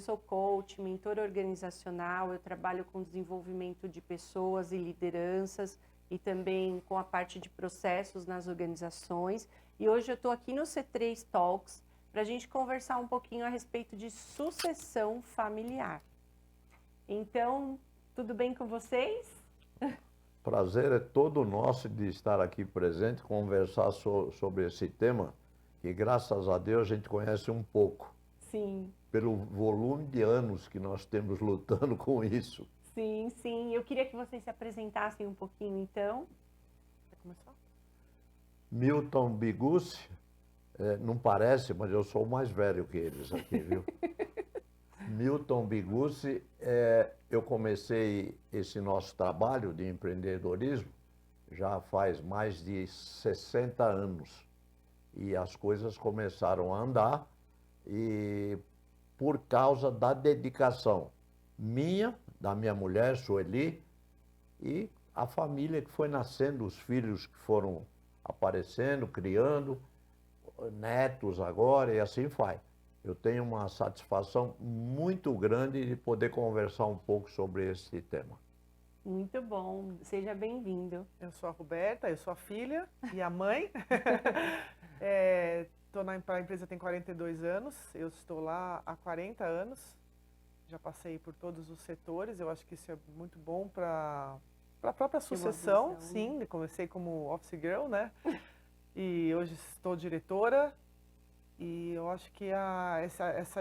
eu sou coach, mentora organizacional, eu trabalho com desenvolvimento de pessoas e lideranças e também com a parte de processos nas organizações. E hoje eu estou aqui no C3 Talks para a gente conversar um pouquinho a respeito de sucessão familiar. Então, tudo bem com vocês? Prazer é todo nosso de estar aqui presente, conversar sobre esse tema, que graças a Deus a gente conhece um pouco. Sim. Pelo volume de anos que nós temos lutando com isso. Sim, sim. Eu queria que vocês se apresentassem um pouquinho, então. Você começou? Milton Bigucci, não parece, mas eu sou o mais velho que eles aqui, viu? Milton Bigucci, eu comecei esse nosso trabalho de empreendedorismo já faz mais de 60 anos. E as coisas começaram a andar e por causa da dedicação minha, da minha mulher, Sueli, e a família que foi nascendo, os filhos que foram aparecendo, criando, netos agora, e assim vai. Eu tenho uma satisfação muito grande de poder conversar um pouco sobre esse tema. Muito bom, seja bem-vindo. Eu sou a Roberta, eu sou a filha e a mãe. A empresa tem 42 anos, eu estou lá há 40 anos. Já passei por todos os setores, eu acho que isso é muito bom para a própria sucessão. Sim, comecei como office girl, né? E hoje estou diretora. E eu acho que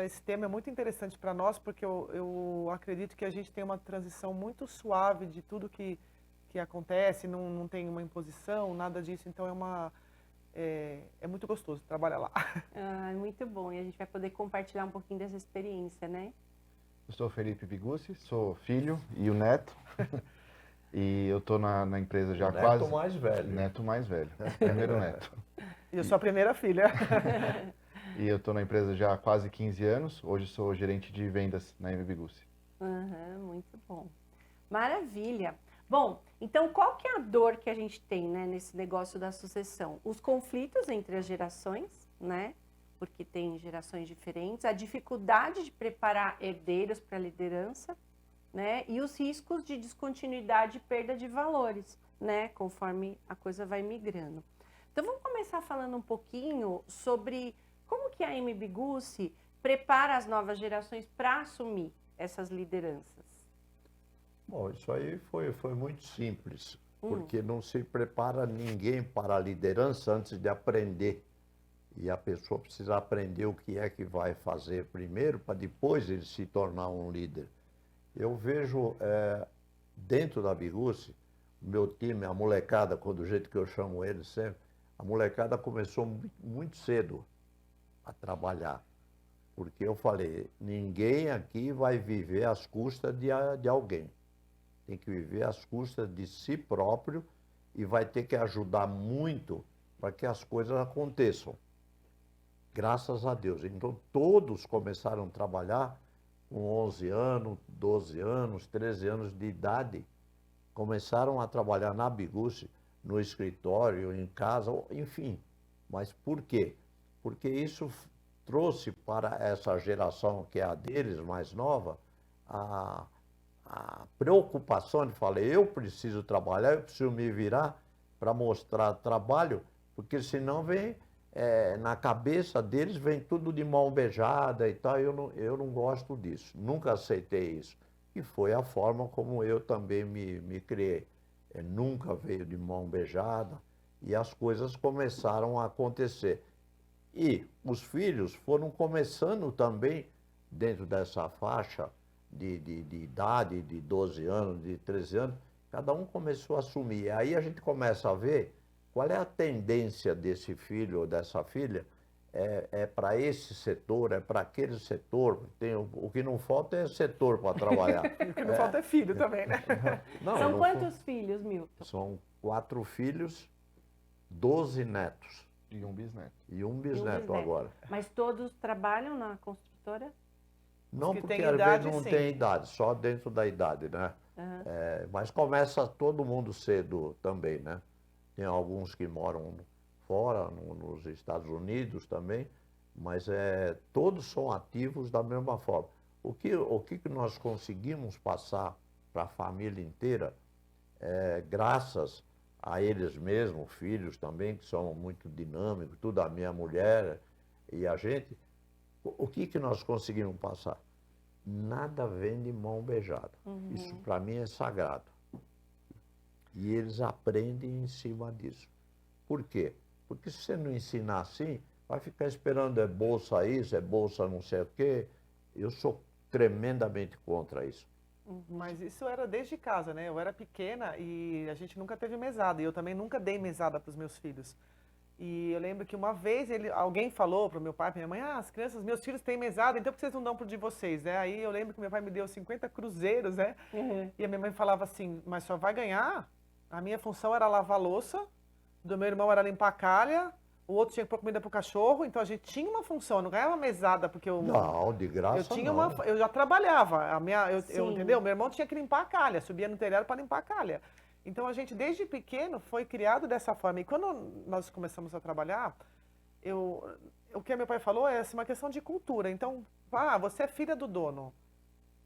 esse tema é muito interessante para nós, porque eu acredito que a gente tem uma transição muito suave de tudo que acontece, não tem uma imposição, nada disso, então é muito gostoso trabalhar lá. Ah, muito bom, e a gente vai poder compartilhar um pouquinho dessa experiência, né? Eu sou Felipe Bigucci, sou filho e o neto. E eu estou na empresa já quase... Neto mais velho. Neto mais velho, primeiro neto. E eu sou a primeira filha. E eu estou na empresa já há quase 15 anos. Hoje sou gerente de vendas na M. Bigucci. Muito bom. Maravilha. Bom, então qual que é a dor que a gente tem, né, nesse negócio da sucessão? Os conflitos entre as gerações, né? Porque tem gerações diferentes, a dificuldade de preparar herdeiros para a liderança, né? E os riscos de descontinuidade e perda de valores, né? Conforme a coisa vai migrando. Então vamos começar falando um pouquinho sobre como que a M. Bigucci prepara as novas gerações para assumir essas lideranças. Bom, isso aí foi muito simples, porque não se prepara ninguém para a liderança antes de aprender. E a pessoa precisa aprender o que é que vai fazer primeiro, para depois ele se tornar um líder. Eu vejo dentro da Bigucci, o meu time, a molecada, do jeito que eu chamo eles sempre, a molecada começou muito cedo a trabalhar. Porque eu falei, ninguém aqui vai viver às custas de alguém. Tem que viver às custas de si próprio e vai ter que ajudar muito para que as coisas aconteçam. Graças a Deus. Então, todos começaram a trabalhar com 11 anos, 12 anos, 13 anos de idade. Começaram a trabalhar na Bigucci, no escritório, em casa, enfim. Mas por quê? Porque isso trouxe para essa geração, que é a deles, mais nova, a preocupação de falar, eu preciso trabalhar, eu preciso me virar para mostrar trabalho, porque senão vem, na cabeça deles, vem tudo de mão beijada e tal, eu não gosto disso, nunca aceitei isso. E foi a forma como eu também me criei. Nunca veio de mão beijada e as coisas começaram a acontecer. E os filhos foram começando também, dentro dessa faixa de idade, de 12 anos, de 13 anos, cada um começou a assumir. E aí a gente começa a ver qual é a tendência desse filho ou dessa filha, para esse setor, é para aquele setor. O que não falta é setor para trabalhar. O que não falta é filho também, né? Não, São não quantos filhos, Milton? São 4 filhos, 12 netos. E um bisneto. E um bisneto agora. Mas todos trabalham na construtora? Não, que porque tem às idade, vezes não sim. tem idade, só dentro da idade, né? Mas começa todo mundo cedo também, né? Tem alguns que moram fora, nos Estados Unidos também, mas todos são ativos da mesma forma. O que nós conseguimos passar para a família inteira, graças a eles mesmos, filhos também, que são muito dinâmicos, tudo, a minha mulher e a gente, o que nós conseguimos passar? Nada vem de mão beijada. Isso para mim é sagrado. E eles aprendem em cima disso. Por quê? Porque se você não ensinar assim, vai ficar esperando bolsa isso, bolsa não sei o quê. Eu sou tremendamente contra isso. Mas isso era desde casa, né? Eu era pequena e a gente nunca teve mesada. E eu também nunca dei mesada para os meus filhos. E eu lembro que uma vez alguém falou para o meu pai e minha mãe, as crianças, meus filhos têm mesada, então por que vocês não dão pro de vocês, né? Aí eu lembro que meu pai me deu 50 cruzeiros, né? E a minha mãe falava assim, mas só vai ganhar? A minha função era lavar louça, do meu irmão era limpar a calha, o outro tinha que pôr comida pro cachorro, então a gente tinha uma função, eu não ganhava mesada porque eu... Não, de graça eu tinha não. eu já trabalhava, entendeu? Meu irmão tinha que limpar a calha, subia no telhado para limpar a calha. Então a gente desde pequeno foi criado dessa forma. E quando nós começamos a trabalhar, o que meu pai falou é assim, uma questão de cultura. Então, você é filha do dono.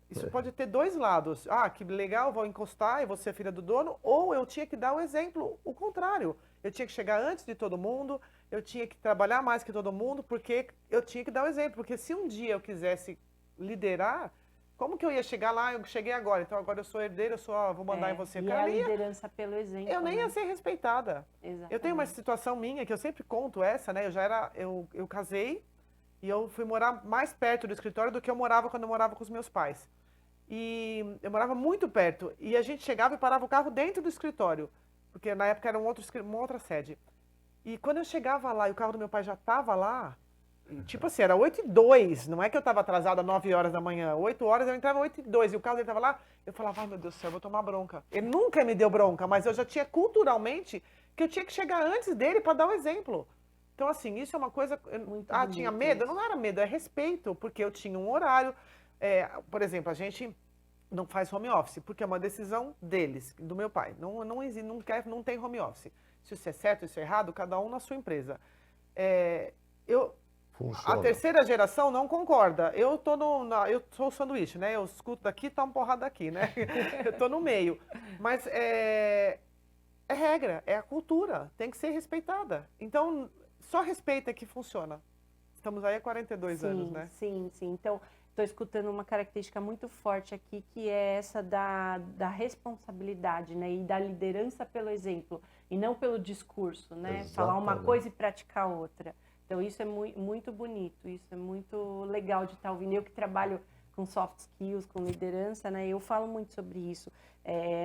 Isso pode ter dois lados. Que legal, vou encostar e você é filha do dono. Ou eu tinha que dar o exemplo, o contrário. Eu tinha que chegar antes de todo mundo, eu tinha que trabalhar mais que todo mundo, porque eu tinha que dar o exemplo. Porque se um dia eu quisesse liderar, como que eu ia chegar lá? Eu cheguei agora, então agora eu sou herdeiro, vou mandar em você. E a liderança pelo exemplo. Eu nem ia ser respeitada. Exatamente. Eu tenho uma situação minha que eu sempre conto essa, né? Eu casei e eu fui morar mais perto do escritório do que eu morava quando eu morava com os meus pais. E eu morava muito perto. E a gente chegava e parava o carro dentro do escritório, porque na época era uma outra sede. E quando eu chegava lá e o carro do meu pai já estava lá, tipo assim, era 8h02, não é que eu estava atrasada 9 horas da manhã, 8 horas eu entrava 8h02 e o carro dele estava lá, eu falava, ai meu Deus do céu, eu vou tomar bronca. Ele nunca me deu bronca, mas eu já tinha culturalmente que eu tinha que chegar antes dele para dar o exemplo. Então assim, isso é uma coisa, tinha medo? Não era medo, é respeito, porque eu tinha um horário, por exemplo, a gente não faz home office, porque é uma decisão deles, do meu pai, não tem home office. Se isso é certo, isso é errado, cada um na sua empresa. Funciona. A terceira geração não concorda. Eu sou o sanduíche, né? Eu escuto daqui, tá uma porrada daqui, né? Eu tô no meio. Mas é regra, é a cultura, tem que ser respeitada. Então, só respeita que funciona. Estamos aí há 42 anos, né? Sim. Então, estou escutando uma característica muito forte aqui, que é essa da responsabilidade, né? E da liderança pelo exemplo, e não pelo discurso, né? Exatamente. Falar uma coisa e praticar outra. Então, isso é muito bonito, isso é muito legal de estar ouvindo. Eu que trabalho com soft skills, com liderança, né? Eu falo muito sobre isso.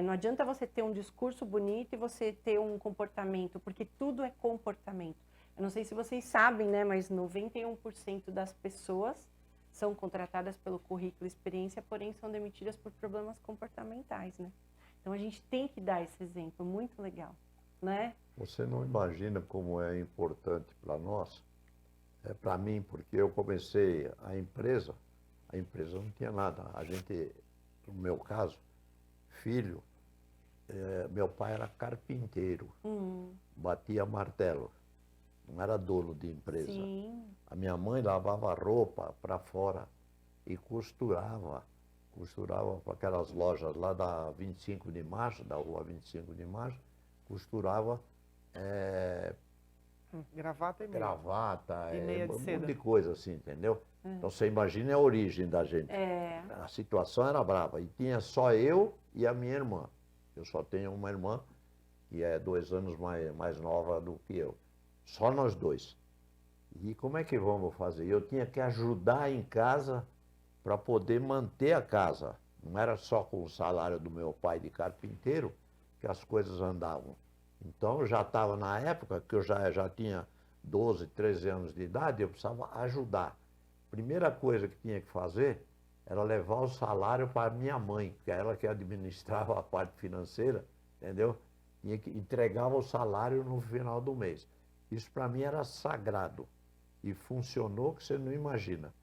Não adianta você ter um discurso bonito e você ter um comportamento, porque tudo é comportamento. Eu não sei se vocês sabem, né? Mas 91% das pessoas são contratadas pelo currículo e experiência, porém são demitidas por problemas comportamentais, né? Então, a gente tem que dar esse exemplo, muito legal, né? Você não imagina como é importante para nós, para mim, porque eu comecei a empresa não tinha nada. A gente, no meu caso, filho, meu pai era carpinteiro, batia martelo, não era dono de empresa. Sim. A minha mãe lavava roupa para fora e costurava para aquelas lojas lá da 25 de março, da rua 25 de março, costurava Gravata e meia. Gravata, E meia de um seda. monte de coisa assim, entendeu? Então você imagina a origem da gente. A situação era brava. E tinha só eu e a minha irmã. Eu só tenho uma irmã que é 2 anos mais nova do que eu. Só nós dois. E como é que vamos fazer? Eu tinha que ajudar em casa para poder manter a casa. Não era só com o salário do meu pai de carpinteiro que as coisas andavam. Então, eu já estava na época que eu já tinha 12, 13 anos de idade, eu precisava ajudar. Primeira coisa que tinha que fazer era levar o salário para minha mãe, que é ela que administrava a parte financeira, entendeu? Entregava o salário no final do mês. Isso para mim era sagrado. E funcionou que você não imagina.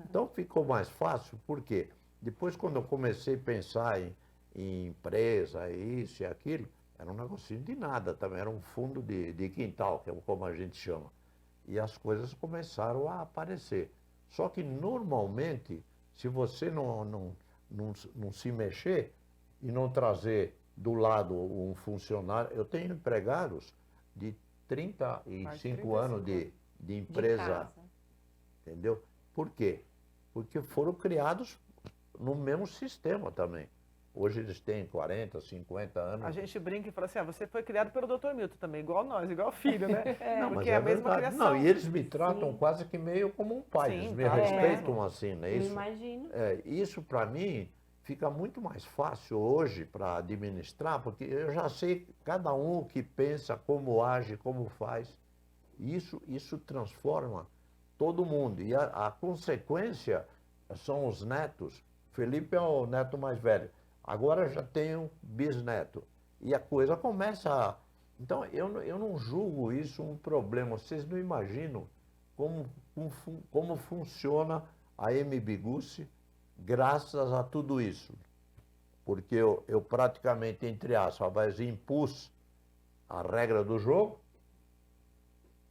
Então ficou mais fácil, por quê? Depois, quando eu comecei a pensar em empresa, isso e aquilo, era um negocinho de nada também, era um fundo de quintal, que é como a gente chama. E as coisas começaram a aparecer. Só que, normalmente, Se você não se mexer e não trazer do lado um funcionário, eu tenho empregados de 35 anos de De empresa, casa. entendeu? Por quê? Porque foram criados no mesmo sistema também. Hoje eles têm 40, 50 anos. A gente brinca e fala assim, você foi criado pelo Dr. Milton também, igual nós, igual filho, né? Não, mas Porque é a mesma verdade. criação. Não, e eles me tratam Sim. quase que meio como um pai. Sim, Eles me tá, respeitam assim, não é Eu isso? imagino. Isso para mim fica muito mais fácil hoje para administrar, porque eu já sei cada um o que pensa, como age, como faz. Isso transforma todo mundo. E a consequência são os netos. Felipe é o neto mais velho. Agora já tenho bisneto. E a coisa começa a... Então, eu não julgo isso um problema. Vocês não imaginam como funciona a MB Gussi graças a tudo isso. Porque eu praticamente, entre aspas, impus a regra do jogo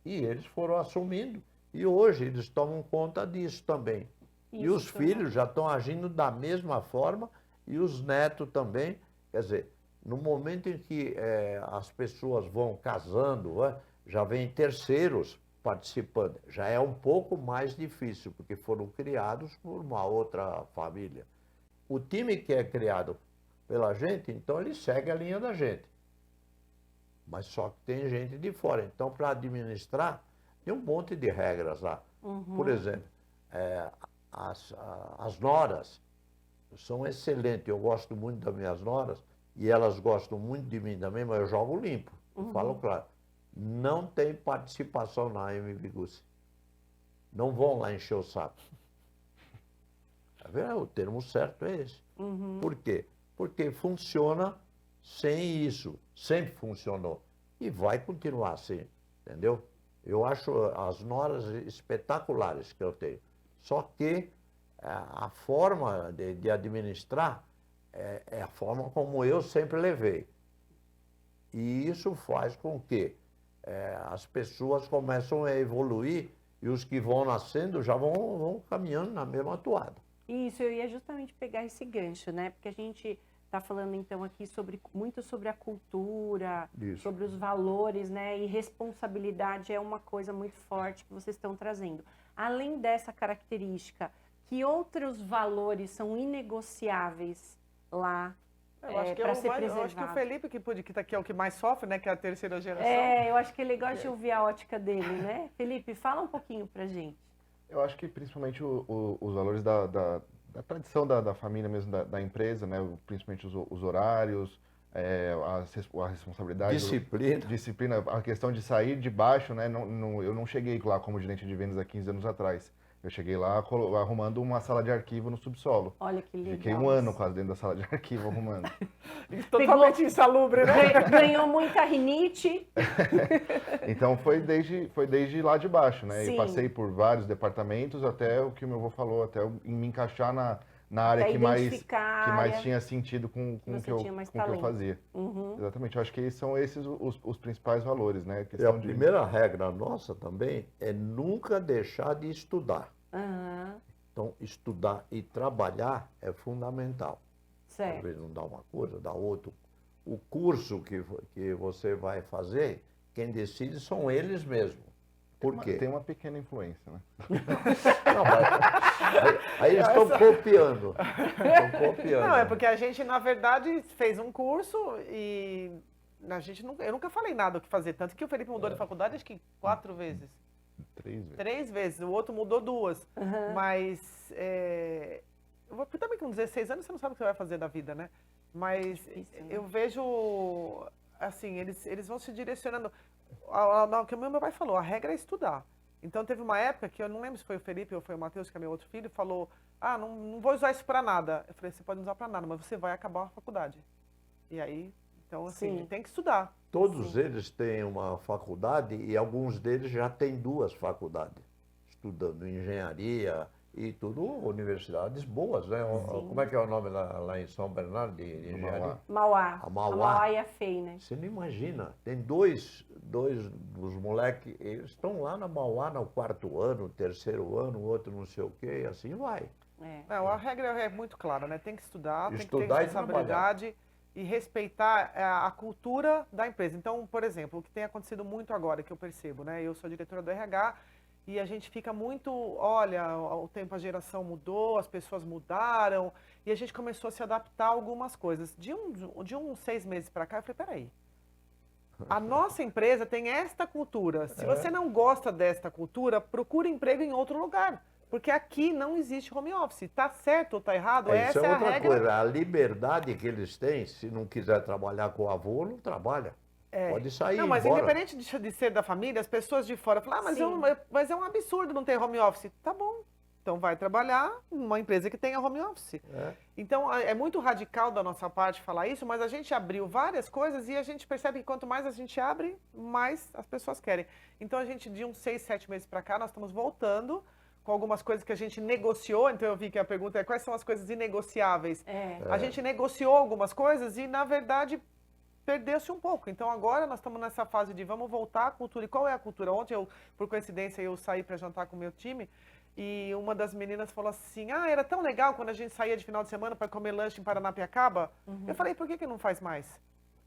e eles foram assumindo. E hoje eles tomam conta disso também. E Isso os foi filhos já estão agindo da mesma forma e os netos também. Quer dizer, no momento em que as pessoas vão casando, já vem terceiros participando. Já é um pouco mais difícil, porque foram criados por uma outra família. O time que é criado pela gente, então ele segue a linha da gente. Mas só que tem gente de fora. Então, para administrar, tem um monte de regras lá. Por exemplo, as noras são excelentes. Eu gosto muito das minhas noras e elas gostam muito de mim também, mas eu jogo limpo. Eu falo claro. Não tem participação na MB Gussi. Não vão lá encher o saco. Tá vendo? O termo certo é esse. Por quê? Porque funciona sem isso. Sempre funcionou. E vai continuar assim. Entendeu? Eu acho as noras espetaculares que eu tenho. Só que a forma de administrar é a forma como eu sempre levei. E isso faz com que as pessoas começam a evoluir e os que vão nascendo já vão caminhando na mesma toada. Isso, eu ia justamente pegar esse gancho, né? Porque a gente está falando então aqui muito sobre a cultura, Isso. sobre os valores, né? E responsabilidade é uma coisa muito forte que vocês estão trazendo. Além dessa característica, que outros valores são inegociáveis lá Eu acho que para ser eu acho que o preservado? Felipe, que tá aqui, é o que mais sofre, né? Que é a terceira geração. Eu acho que ele gosta de ouvir a ótica dele, né? Felipe, fala um pouquinho pra gente. Eu acho que principalmente os valores da tradição da família mesmo, da empresa, né? Principalmente os horários, a responsabilidade. Disciplina, a questão de sair de baixo, né? Eu não cheguei lá como gerente de vendas há 15 anos atrás. Eu cheguei lá arrumando uma sala de arquivo no subsolo. Olha que legal. Fiquei um ano quase dentro da sala de arquivo arrumando. Totalmente insalubre, né? Ganhou muita rinite. Então foi desde lá de baixo, né? Sim. Eu passei por vários departamentos até o que o meu avô falou, até eu me encaixar na área Pra que mais identificar a área tinha sentido com o você que eu tinha mais com o que eu talento. fazia. Exatamente, eu acho que são esses os principais valores, né? E a primeira regra nossa também é nunca deixar de estudar. Aham, Então, estudar e trabalhar é fundamental. Às certo. vezes não dá uma coisa, dá outra. O curso que você vai fazer, quem decide são eles mesmos. Por quê? Tem uma pequena influência, né? Não, aí eles estão copiando. Estão copiando. Não, é porque a gente, na verdade, fez um curso e eu nunca falei nada o que fazer. Tanto que o Felipe mudou de faculdade, acho que 4 vezes. 3 vezes. 3 vezes, o outro mudou 2. Mas, também com 16 anos você não sabe o que você vai fazer da vida, né? Mas Difícil, né? eu vejo, assim, eles vão se direcionando. O que o meu pai falou, a regra é estudar. Então teve uma época que eu não lembro se foi o Felipe ou foi o Matheus, que é meu outro filho, falou, não vou usar isso pra nada. Eu falei, você pode usar pra nada, mas você vai acabar a faculdade. E aí, então assim, Sim. tem que estudar. Todos eles têm uma faculdade e alguns deles já têm 2 faculdades, estudando engenharia e tudo, universidades boas, né? Como é que é o nome lá em São Bernardo de engenharia? Mauá. A Mauá. A Mauá e a FEI, né? Você não imagina, tem dois dos moleques, eles estão lá na Mauá no 4º ano, 3º ano, o outro não sei o quê, e assim vai. Não, a regra é muito clara, né? Tem que estudar, tem que ter Estudar e responsabilidade e respeitar a cultura da empresa. Então, por exemplo, o que tem acontecido muito agora, que eu percebo, né? Eu sou diretora do RH e a gente fica muito, olha, o tempo, a geração mudou, as pessoas mudaram e a gente começou a se adaptar a algumas coisas. De uns 6 meses para cá, eu falei, peraí, a nossa empresa tem esta cultura. Se você não gosta desta cultura, procure emprego em outro lugar. Porque aqui não existe home office. Tá certo ou tá errado? Isso Essa é é a outra regra. coisa. A liberdade que eles têm, se não quiser trabalhar com o avô, não trabalha. Pode sair Não, mas embora. independente de ser da família, as pessoas de fora falam, mas é um absurdo não ter home office. Tá bom. Então vai trabalhar numa empresa que tenha home office. Então é muito radical da nossa parte falar isso, mas a gente abriu várias coisas e a gente percebe que quanto mais a gente abre, mais as pessoas querem. Então a gente, de uns 6, 7 meses para cá, nós estamos voltando com algumas coisas que a gente negociou. Então eu vi que a pergunta é quais são as coisas inegociáveis. A gente negociou algumas coisas e, na verdade, perdeu-se um pouco. Então agora nós estamos nessa fase de vamos voltar à cultura. E qual é a cultura? Ontem, por coincidência, eu saí para jantar com o meu time e uma das meninas falou assim, era tão legal quando a gente saía de final de semana para comer lanche em Paranapiacaba. Eu falei, por que não faz mais?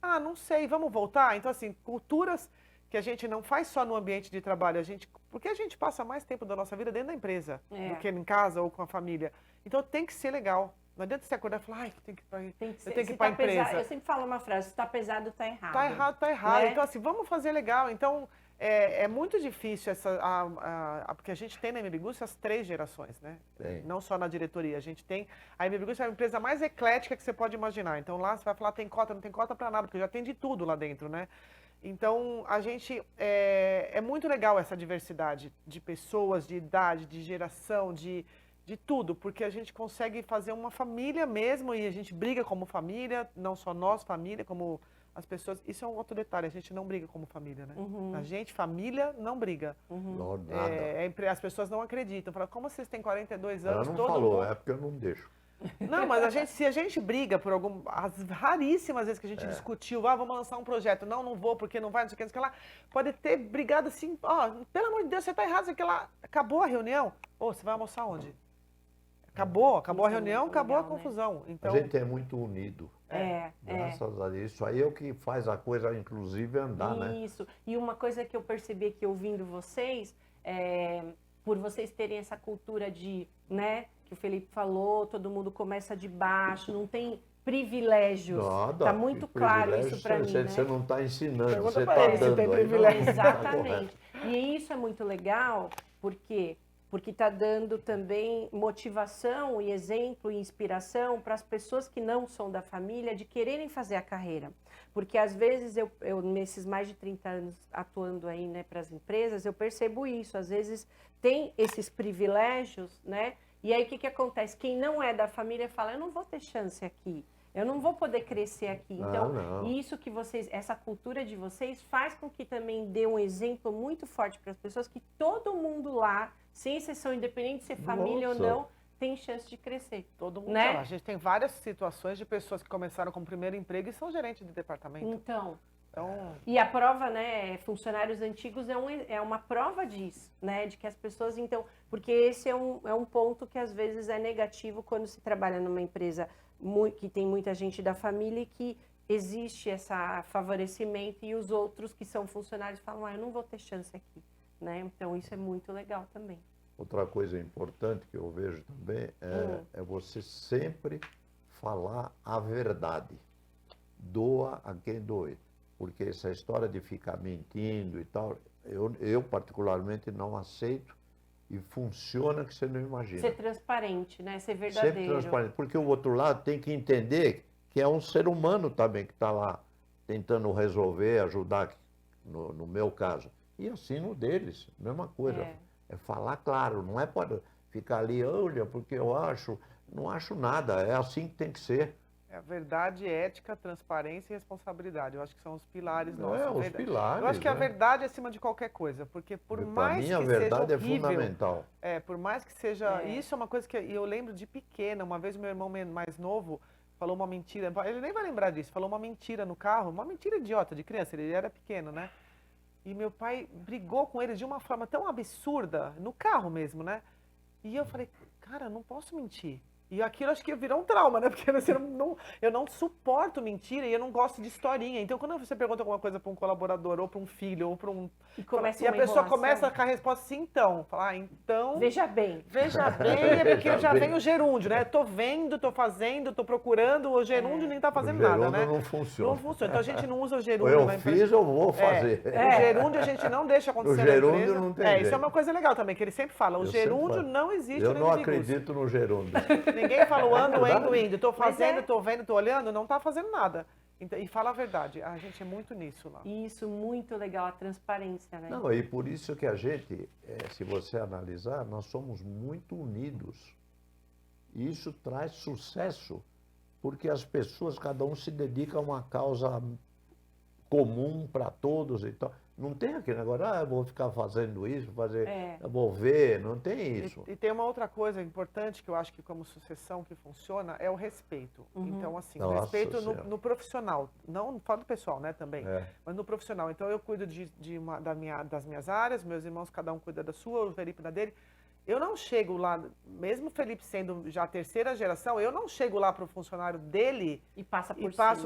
Não sei, vamos voltar? Então, assim, culturas que a gente não faz só no ambiente de trabalho, porque a gente passa mais tempo da nossa vida dentro da empresa do que em casa ou com a família. Então tem que ser legal. Não adianta você acordar e falar, eu tenho que ir para a empresa. Eu sempre falo uma frase, se tá pesado, tá errado. Tá errado. Então, assim, vamos fazer legal. Então, é muito difícil porque a gente tem na MBGUS as 3 gerações, né? Não só na diretoria. A gente tem. A MBGUS é a empresa mais eclética que você pode imaginar. Então lá você vai falar, tem cota, não tem cota para nada, porque já tem de tudo lá dentro, né? Então, a gente, é muito legal essa diversidade de pessoas, de idade, de geração, de tudo, porque a gente consegue fazer uma família mesmo e a gente briga como família, não só nós, família, como as pessoas. Isso é um outro detalhe, a gente não briga como família, né? A gente, família, não briga. As pessoas não acreditam, falam, como vocês têm 42 anos? Ela não falou, é porque eu não deixo. Não, mas se a gente briga por as raríssimas vezes que a gente discutiu, vamos lançar um projeto, não vou porque não vai, não sei o que, não sei o que lá, pode ter brigado assim, pelo amor de Deus, você tá errado, sei o que lá, acabou a reunião, você vai almoçar onde? Acabou a reunião, acabou a confusão. Então, a gente é muito unido. Graças a Deus. Isso aí é o que faz a coisa, inclusive, andar, né? Isso. E uma coisa que eu percebi aqui ouvindo vocês, por vocês terem essa cultura de, né, que o Felipe falou, todo mundo começa de baixo, não tem privilégios. Nada. Tá muito claro isso para mim, Você né? não está ensinando, você pra está ele se dando. tem Aí, privilégio. Exatamente. E isso é muito legal, porque está dando também motivação e exemplo e inspiração para as pessoas que não são da família de quererem fazer a carreira. Porque às vezes eu nesses mais de 30 anos atuando aí, né, para as empresas, eu percebo isso. Às vezes tem esses privilégios, né? E aí o que acontece? Quem não é da família fala, eu não vou ter chance aqui. Eu não vou poder crescer aqui. Então, isso que essa cultura de vocês faz com que também dê um exemplo muito forte para as pessoas que todo mundo lá, sem exceção, independente de ser família ou não, tem chance de crescer. Todo mundo, né? A gente tem várias situações de pessoas que começaram com o primeiro emprego e são gerentes de departamento. Então, e a prova, né, funcionários antigos é uma prova disso, né, de que as pessoas, então, porque esse é um ponto que às vezes é negativo quando se trabalha numa empresa que tem muita gente da família e que existe esse favorecimento e os outros que são funcionários falam, eu não vou ter chance aqui, né, então isso é muito legal também. Outra coisa importante que eu vejo também é você sempre falar a verdade, doa a quem doer. Porque essa história de ficar mentindo e tal, eu particularmente não aceito e funciona que você não imagina. Ser transparente, né? Ser verdadeiro. Sempre transparente, porque o outro lado tem que entender que é um ser humano também que está lá tentando resolver, ajudar, no meu caso. E assim no deles, mesma coisa. É falar claro, não é para ficar ali, olha, porque eu não acho nada, é assim que tem que ser. É a verdade, ética, transparência e responsabilidade. Eu acho que são os pilares nossos. Os pilares. Eu acho que a verdade é acima de qualquer coisa, porque por mais que seja horrível... Para mim, a verdade é fundamental. Por mais que seja... Isso é uma coisa que eu lembro de pequena. Uma vez meu irmão mais novo falou uma mentira. Ele nem vai lembrar disso. Falou uma mentira no carro. Uma mentira idiota de criança. Ele era pequeno, né? E meu pai brigou com ele de uma forma tão absurda, no carro mesmo, né? E eu falei, cara, eu não posso mentir. E aquilo acho que virou um trauma, né? Porque assim, eu não suporto mentira e eu não gosto de historinha. Então, quando você pergunta alguma coisa para um colaborador, ou para um filho, ou para um... E a pessoa começa com a resposta assim, então. Falar, então... Veja bem. Veja bem, é porque já vem o gerúndio, né? Tô vendo, tô fazendo, tô procurando, o gerúndio nem tá fazendo nada, né? não funciona. Não funciona. Então, a gente não usa o gerúndio Eu na empresa. fiz, eu vou fazer. O gerúndio a gente não deixa acontecer O na gerúndio empresa. não tem jeito. Isso é uma coisa legal também, que ele sempre fala. O gerúndio não existe Eu no não Inimigus. acredito no gerúndio. Ninguém fala indo. Tô fazendo, é. tô vendo, tô olhando, não tá fazendo nada. Então, e fala a verdade, a gente é muito nisso lá. Isso, muito legal, a transparência, né? Não, e por isso que a gente, se você analisar, nós somos muito unidos. E isso traz sucesso, porque as pessoas, cada um se dedica a uma causa comum para todos e tal. Não tem aquele negócio, eu vou ficar fazendo isso, eu vou ver, não tem isso. E tem uma outra coisa importante que eu acho que como sucessão que funciona, é o respeito. Então, assim, o respeito no profissional, não falo do pessoal, né, também, mas no profissional. Então, eu cuido das minhas áreas, meus irmãos, cada um cuida da sua, o Felipe da dele. Eu não chego lá, mesmo o Felipe sendo já a terceira geração, eu não chego lá para o funcionário dele e passo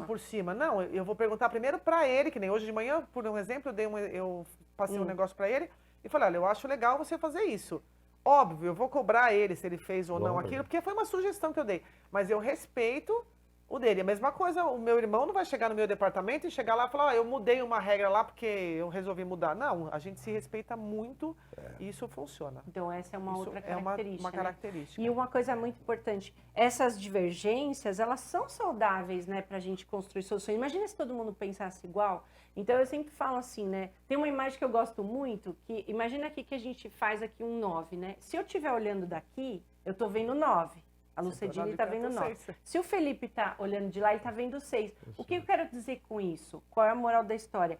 por cima. Não, eu vou perguntar primeiro para ele, que nem hoje de manhã, por um exemplo, eu passei um negócio para ele e falei, olha, eu acho legal você fazer isso. Óbvio, eu vou cobrar ele se ele fez ou não aquilo, porque foi uma sugestão que eu dei. Mas eu respeito o dele. A mesma coisa, o meu irmão não vai chegar no meu departamento e chegar lá e falar, eu mudei uma regra lá porque eu resolvi mudar. Não, a gente se respeita muito e isso funciona. Então essa é uma outra característica. É uma característica. Né? E uma coisa muito importante, essas divergências, elas são saudáveis, né, pra gente construir soluções. Imagina se todo mundo pensasse igual. Então eu sempre falo assim, né, tem uma imagem que eu gosto muito, que imagina aqui que a gente faz aqui um 9, né? Se eu estiver olhando daqui, eu tô vendo 9. A Lucedine está vendo 9. Se o Felipe está olhando de lá, ele está vendo 6. O que eu quero dizer com isso? Qual é a moral da história?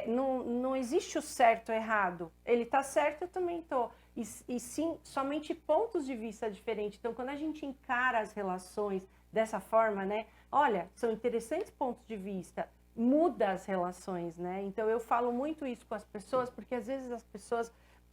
Não existe o certo ou errado. Ele está certo, eu também estou. E sim, somente pontos de vista diferentes. Então, quando a gente encara as relações dessa forma, né? Olha, são interessantes pontos de vista. Muda as relações, né? Então, eu falo muito isso com as pessoas, porque às vezes as pessoas...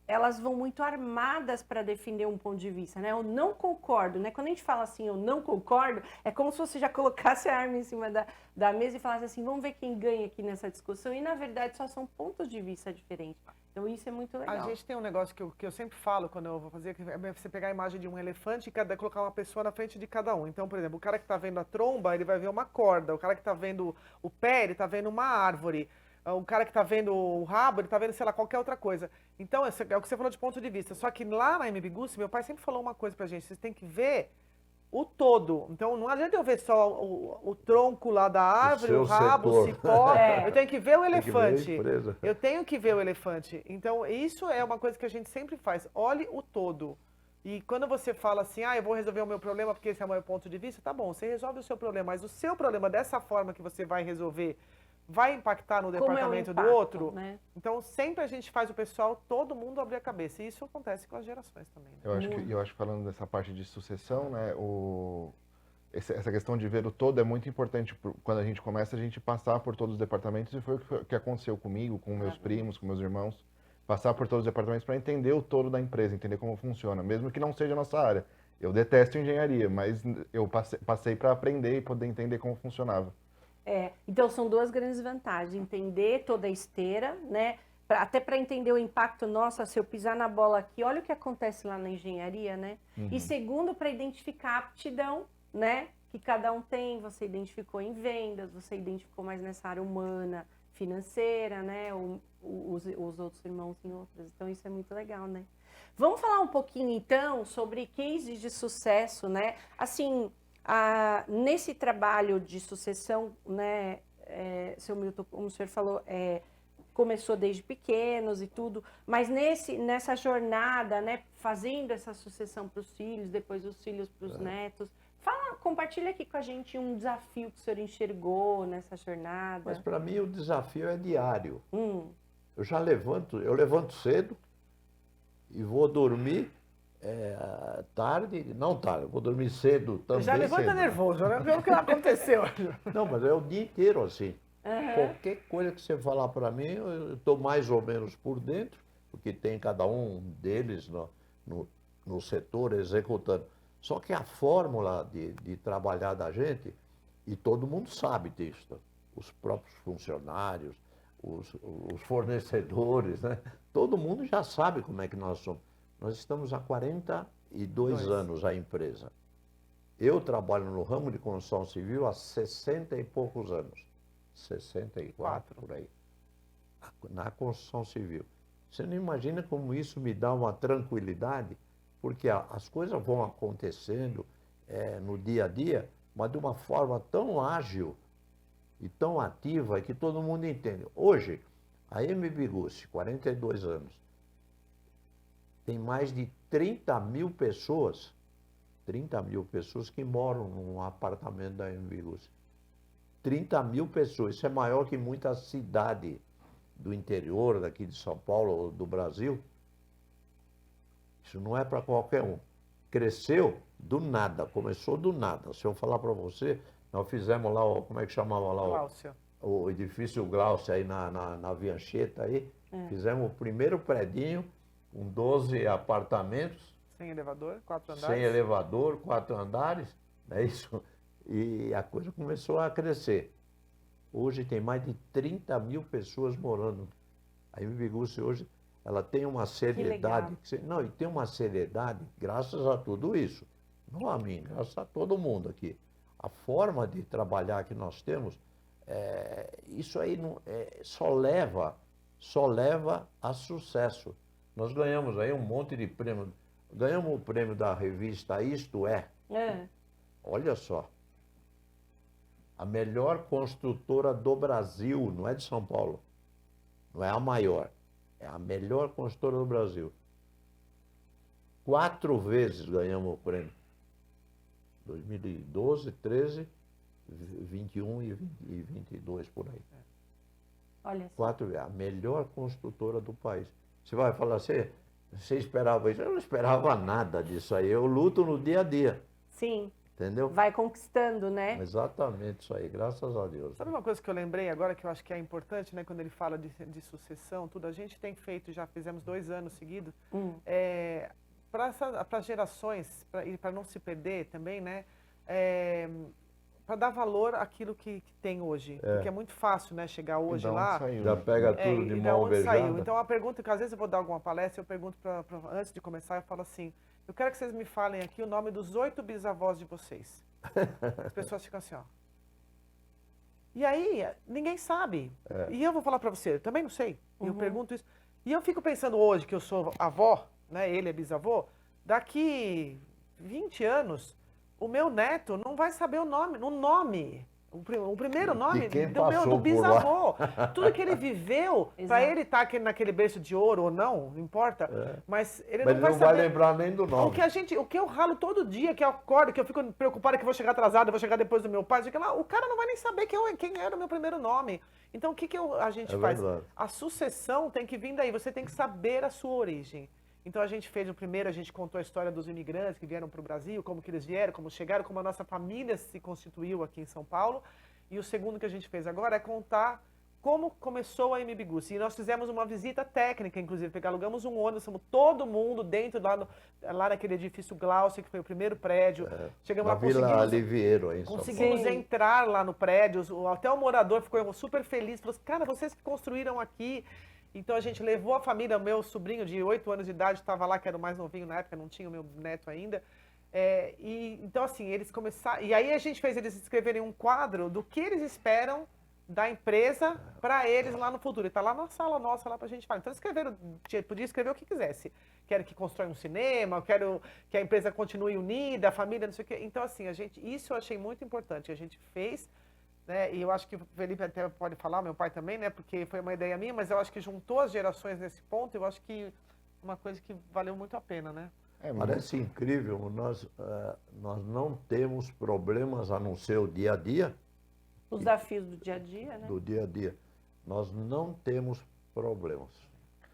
elas vão muito armadas para defender um ponto de vista, né? Eu não concordo, né? Quando a gente fala assim, eu não concordo, é como se você já colocasse a arma em cima da mesa e falasse assim, vamos ver quem ganha aqui nessa discussão. E, na verdade, só são pontos de vista diferentes. Então, isso é muito legal. A gente tem um negócio que eu sempre falo quando eu vou fazer, que é você pegar a imagem de um elefante e colocar uma pessoa na frente de cada um. Então, por exemplo, o cara que está vendo a tromba, ele vai ver uma corda. O cara que está vendo o pé, ele está vendo uma árvore. O cara que está vendo o rabo, ele está vendo, sei lá, qualquer outra coisa. Então, é o que você falou de ponto de vista. Só que lá na Inimigus, meu pai sempre falou uma coisa pra gente, vocês têm que ver o todo. Então, não adianta eu ver só o tronco lá da árvore, o rabo, o cipó. Eu tenho que ver o elefante. Eu tenho que ver o elefante. Então, isso é uma coisa que a gente sempre faz. Olhe o todo. E quando você fala assim, eu vou resolver o meu problema porque esse é o meu ponto de vista, tá bom, você resolve o seu problema. Mas o seu problema, dessa forma que você vai resolver, vai impactar no departamento do outro, né? Então sempre a gente faz o pessoal, todo mundo abrir a cabeça. E isso acontece com as gerações também. Né? Eu acho que falando dessa parte de sucessão, né, essa questão de ver o todo é muito importante. Quando a gente começa, a gente passar por todos os departamentos, e foi o que aconteceu comigo, com meus primos, com meus irmãos. Passar por todos os departamentos para entender o todo da empresa, entender como funciona, mesmo que não seja a nossa área. Eu detesto engenharia, mas eu passei para aprender e poder entender como funcionava. Então são duas grandes vantagens, entender toda a esteira, né? Até para entender o impacto nosso, se eu pisar na bola aqui, olha o que acontece lá na engenharia, né? E segundo, para identificar a aptidão, né? Que cada um tem, você identificou em vendas, você identificou mais nessa área humana, financeira, né? Os outros irmãos em outras, então isso é muito legal, né? Vamos falar um pouquinho então sobre cases de sucesso, né? Assim... nesse trabalho de sucessão, né, seu Milton, como o senhor falou, começou desde pequenos e tudo, mas nessa jornada, né, fazendo essa sucessão para os filhos, depois os filhos para os netos, compartilha aqui com a gente um desafio que o senhor enxergou nessa jornada. Mas para mim o desafio é diário. Eu levanto cedo e vou dormir tarde, eu vou dormir cedo também. Já levanta cedo. Nervoso, né? Pelo que aconteceu. Não, mas é o dia inteiro assim. Qualquer coisa que você falar para mim, eu estou mais ou menos por dentro, porque tem cada um deles no setor executando. Só que a fórmula de trabalhar da gente, e todo mundo sabe disso, os próprios funcionários, os fornecedores, né? Todo mundo já sabe como é que nós somos. Nós estamos há 42 anos, a empresa. Eu trabalho no ramo de construção civil há 60 e poucos anos. 64, por aí. Na construção civil. Você não imagina como isso me dá uma tranquilidade, porque as coisas vão acontecendo no dia a dia, mas de uma forma tão ágil e tão ativa que todo mundo entende. Hoje, a MB Gussi, 42 anos, tem mais de 30 mil pessoas que moram num apartamento da MB Gussi. 30 mil pessoas, isso é maior que muita cidade do interior, daqui de São Paulo ou do Brasil. Isso não é para qualquer um. Cresceu do nada, começou do nada. Se eu falar para você, nós fizemos lá, como é que chamava lá? O edifício Glaucia aí na Via Anchieta aí. Fizemos o primeiro predinho com 12 apartamentos. Sem elevador, 4 andares. Sem elevador, 4 andares, não é isso? E a coisa começou a crescer. Hoje tem mais de 30 mil pessoas morando. A MB Gussi hoje, ela tem uma seriedade. Não, e tem uma seriedade graças a tudo isso. Não a mim, graças a todo mundo aqui. A forma de trabalhar que nós temos, isso aí só leva a sucesso. Nós ganhamos aí um monte de prêmio. Ganhamos o prêmio da revista Isto É. Olha só. A melhor construtora do Brasil, não é de São Paulo. Não é a maior. É a melhor construtora do Brasil. 4 vezes ganhamos o prêmio. 2012, 13, 21 e 22 por aí. Olha só. 4 vezes. A melhor construtora do país. Você vai falar assim, você esperava isso? Eu não esperava nada disso aí. Eu luto no dia a dia. Sim. Entendeu? Vai conquistando, né? Exatamente isso aí, graças a Deus. Sabe uma coisa que eu lembrei agora, que eu acho que é importante, né? Quando ele fala de sucessão, tudo, a gente tem feito, já fizemos 2 anos seguidos, para as gerações, e para não se perder também, né? Para dar valor àquilo que tem hoje. Porque é muito fácil, né? Chegar hoje lá. Já pega tudo de mão beijada. Então, a pergunta que às vezes eu vou dar alguma palestra, eu pergunto, antes de começar, eu falo assim, eu quero que vocês me falem aqui o nome dos 8 bisavós de vocês. As pessoas ficam assim, ó. E aí, ninguém sabe. E eu vou falar para você, eu também não sei. E eu pergunto isso. E eu fico pensando hoje, que eu sou avó, né? Ele é bisavô, daqui 20 anos, o meu neto não vai saber o nome. O primeiro nome do bisavô. Tudo que ele viveu, para ele estar naquele berço de ouro ou não importa, mas ele não vai saber. Vai lembrar nem do nome. O que eu ralo todo dia, que eu acordo, que eu fico preocupada que eu vou chegar atrasada, vou chegar depois do meu pai, o cara não vai nem saber quem era o meu primeiro nome. Então, o que a gente faz? Verdade. A sucessão tem que vir daí, você tem que saber a sua origem. Então, a gente fez o primeiro, a gente contou a história dos imigrantes que vieram para o Brasil, como que eles vieram, como chegaram, como a nossa família se constituiu aqui em São Paulo. E o segundo que a gente fez agora é contar como começou a MB Gussi. E nós fizemos uma visita técnica, inclusive, porque alugamos um ônibus, fomos todo mundo dentro lá naquele edifício Glaucia, que foi o primeiro prédio. Chegamos lá, Vila Aliviero, aí em São Paulo. Conseguimos entrar lá no prédio, até o morador ficou super feliz, falou assim, cara, vocês que construíram aqui. Então a gente levou a família, o meu sobrinho de 8 anos de idade estava lá, que era o mais novinho na época, não tinha o meu neto ainda. Então, assim, eles começaram. E aí a gente fez eles escreverem um quadro do que eles esperam da empresa para eles lá no futuro. E está lá na sala nossa, lá para a gente falar. Então, escreveram, podia escrever o que quisesse. Quero que constrói um cinema, quero que a empresa continue unida, a família, não sei o quê. Então, assim, isso eu achei muito importante. A gente fez. Né? E eu acho que o Felipe até pode falar, meu pai também, né? Porque foi uma ideia minha, mas eu acho que juntou as gerações nesse ponto, eu acho que uma coisa que valeu muito a pena, né? Parece incrível, nós não temos problemas a não ser o dia a dia. Os desafios do dia a dia, né? Do dia a dia. Nós não temos problemas.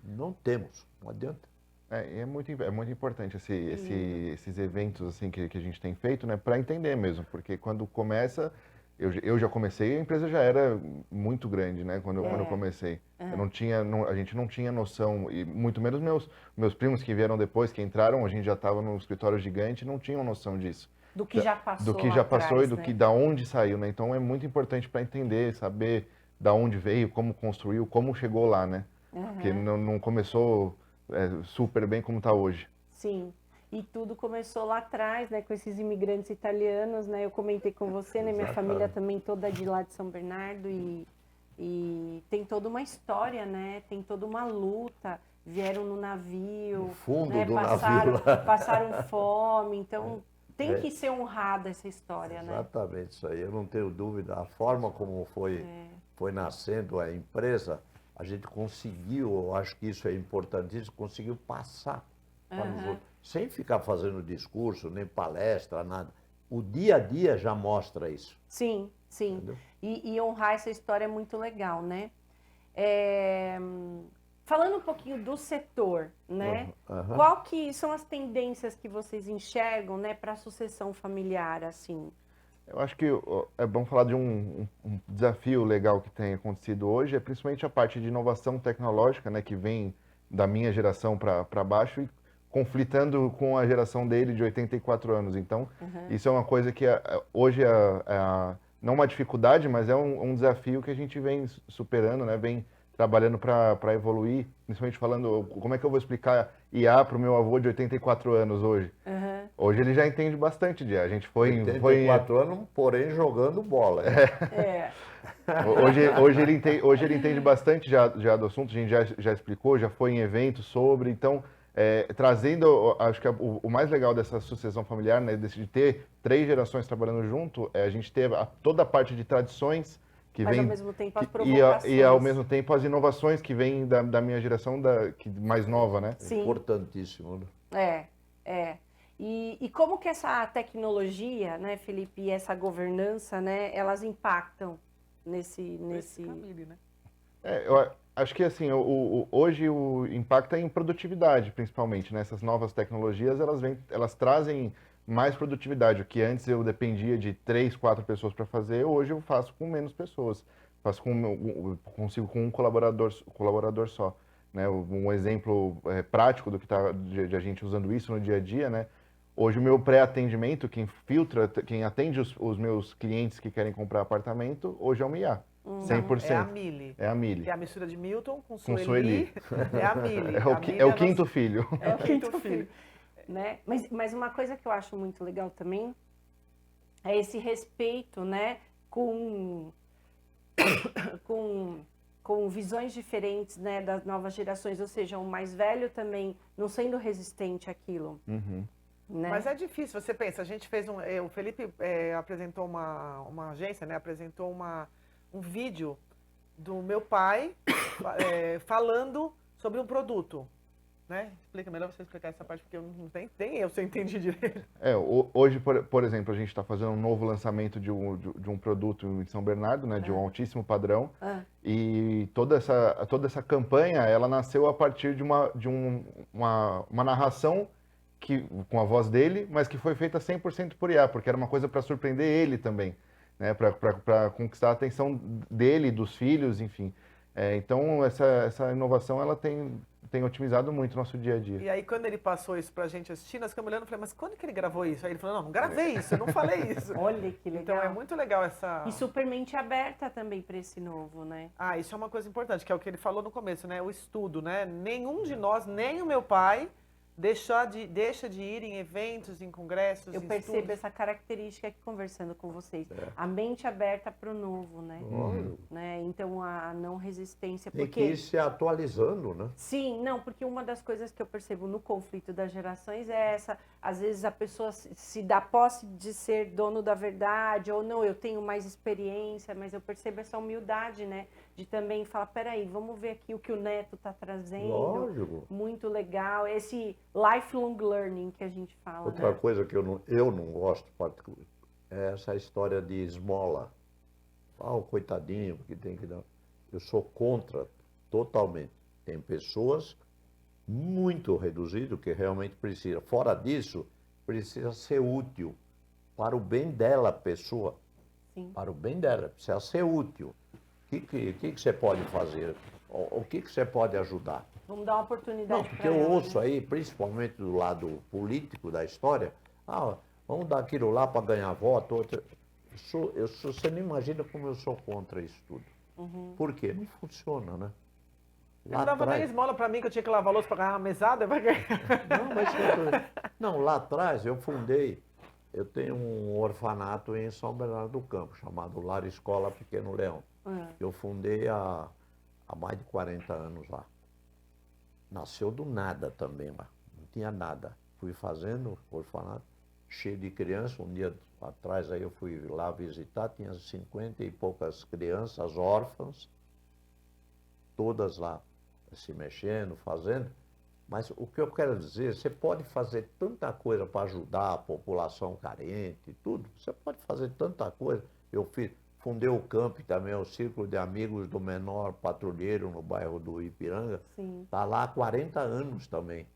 Não temos, não adianta. É muito importante esses eventos assim que a gente tem feito, né, para entender mesmo, porque quando começa eu já comecei, a empresa já era muito grande, né? Quando eu comecei. Eu não tinha, a gente não tinha noção, e muito menos meus primos que vieram depois, que entraram, a gente já estava num escritório gigante, não tinham noção disso. Do que já passou Do que já passou atrás, e do né? que da onde saiu, né? Então é muito importante para entender, saber da onde veio, como construiu, como chegou lá, né? Porque não começou super bem como está hoje. Sim. E tudo começou lá atrás, né, com esses imigrantes italianos, né? Eu comentei com você, né? Minha família também toda de lá de São Bernardo e tem toda uma história, né? Tem toda uma luta. Vieram no navio, no fundo né? do navio. Passaram fome. Então tem que ser honrada essa história, né? Exatamente isso aí. Eu não tenho dúvida. A forma como foi nascendo a empresa, a gente conseguiu, eu acho que isso é importantíssimo, conseguiu passar para os outros. Sem ficar fazendo discurso, nem palestra, nada. O dia a dia já mostra isso. Sim, sim. E honrar essa história é muito legal, né? Falando um pouquinho do setor, né? Qual que são as tendências que vocês enxergam, né, para a sucessão familiar, assim? Eu acho que é bom falar de um desafio legal que tem acontecido hoje, é principalmente a parte de inovação tecnológica, né, que vem da minha geração para baixo e conflitando com a geração dele de 84 anos. Então, isso é uma coisa que hoje não uma dificuldade, mas é um desafio que a gente vem superando, né? Vem trabalhando para evoluir, principalmente falando como é que eu vou explicar IA para o meu avô de 84 anos hoje. Hoje ele já entende bastante de IA. A gente foi 84 anos, porém jogando bola. Hoje ele entende bastante já do assunto, a gente já explicou, já foi em eventos sobre, então trazendo, acho que o mais legal dessa sucessão familiar, né, de ter 3 gerações trabalhando junto, é a gente ter toda a parte de tradições que mas vem ao mesmo tempo as provocações. e ao mesmo tempo as inovações que vêm da minha geração mais nova, né? Sim. Importantíssimo, né? E como que essa tecnologia, né, Felipe, e essa governança, né, elas impactam nesse... Família, né? Eu acho que assim, hoje o impacto é em produtividade, principalmente, né? Essas novas tecnologias, elas trazem mais produtividade. O que antes eu dependia de 3, 4 pessoas para fazer, hoje eu faço com menos pessoas. Consigo com um colaborador só. Né? Um exemplo prático do que tá de a gente usando isso no dia a dia, né? Hoje o meu pré-atendimento, quem atende os meus clientes que querem comprar apartamento, hoje é uma IA. 100%. É a Mili. É a Mili. Que é a mistura de Milton com Com Sueli. É a Mili. É o quinto filho. É o quinto filho. Né? Mas uma coisa que eu acho muito legal também é esse respeito, né, com visões diferentes, né, das novas gerações, ou seja, o mais velho também não sendo resistente àquilo. Né? Mas é difícil, você pensa, a gente fez o Felipe apresentou uma agência, né, apresentou um vídeo do meu pai falando sobre um produto. Né? Explica, melhor você explicar essa parte, porque eu não tem eu se eu entendi direito. Hoje, por exemplo, a gente está fazendo um novo lançamento de um produto em São Bernardo, né, de um altíssimo padrão, e toda essa campanha, ela nasceu a partir de uma narração com a voz dele, mas que foi feita 100% por IA, porque era uma coisa para surpreender ele também, né, para conquistar a atenção dele, dos filhos, enfim. Então, essa inovação, ela tem otimizado muito o nosso dia a dia. E aí, quando ele passou isso pra gente assistir, nós ficamos olhando e falei, mas quando que ele gravou isso? Aí ele falou, não gravei isso, eu não falei isso. Olha que legal. Então, é muito legal essa... E super mente aberta também para esse novo, né? Isso é uma coisa importante, que é o que ele falou no começo, né? O estudo, né? Nenhum de nós, nem o meu pai, deixa de ir em eventos, em congressos, Eu em percebo estudos. essa característica aqui conversando com vocês. A mente aberta para o novo, né? Né? Então, a não resistência. Tem que ir se atualizando, né? Sim, não, porque uma das coisas que eu percebo no conflito das gerações é essa, às vezes a pessoa se dá posse de ser dono da verdade, ou não, eu tenho mais experiência, mas eu percebo essa humildade, né? De também falar, peraí, vamos ver aqui o que o neto está trazendo. Lógico. Muito legal. Esse lifelong learning que a gente fala. Outra né? coisa que eu não gosto particular é essa história de esmola. O coitadinho que tem que dar. Eu sou contra totalmente. Tem pessoas muito reduzidas que realmente precisa. Fora disso, precisa ser útil para o bem dela, pessoa. Sim. para o bem dela, precisa ser útil. O que você pode fazer? O que você pode ajudar? Vamos dar uma oportunidade Não, porque para eu ela, ouço né? aí, principalmente do lado político da história, vamos dar aquilo lá para ganhar voto. Você não imagina como eu sou contra isso tudo. Por quê? Não funciona, né? Ele não dava nem esmola pra mim, que eu tinha que lavar louça pra ganhar uma mesada. Não, lá atrás eu tenho um orfanato em São Bernardo do Campo, chamado Lar Escola Pequeno Leão. Eu fundei há mais de 40 anos lá. Nasceu do nada também lá, não tinha nada. Fui fazendo orfanato, cheio de crianças. Um dia atrás aí eu fui lá visitar, tinha 50 e poucas crianças órfãs, todas lá se mexendo, fazendo. Mas o que eu quero dizer, você pode fazer tanta coisa para ajudar a população carente, tudo. Você pode fazer tanta coisa. Fundei o CAMP também, o Círculo de Amigos do Menor Patrulheiro, no bairro do Ipiranga. Está lá há 40 anos também.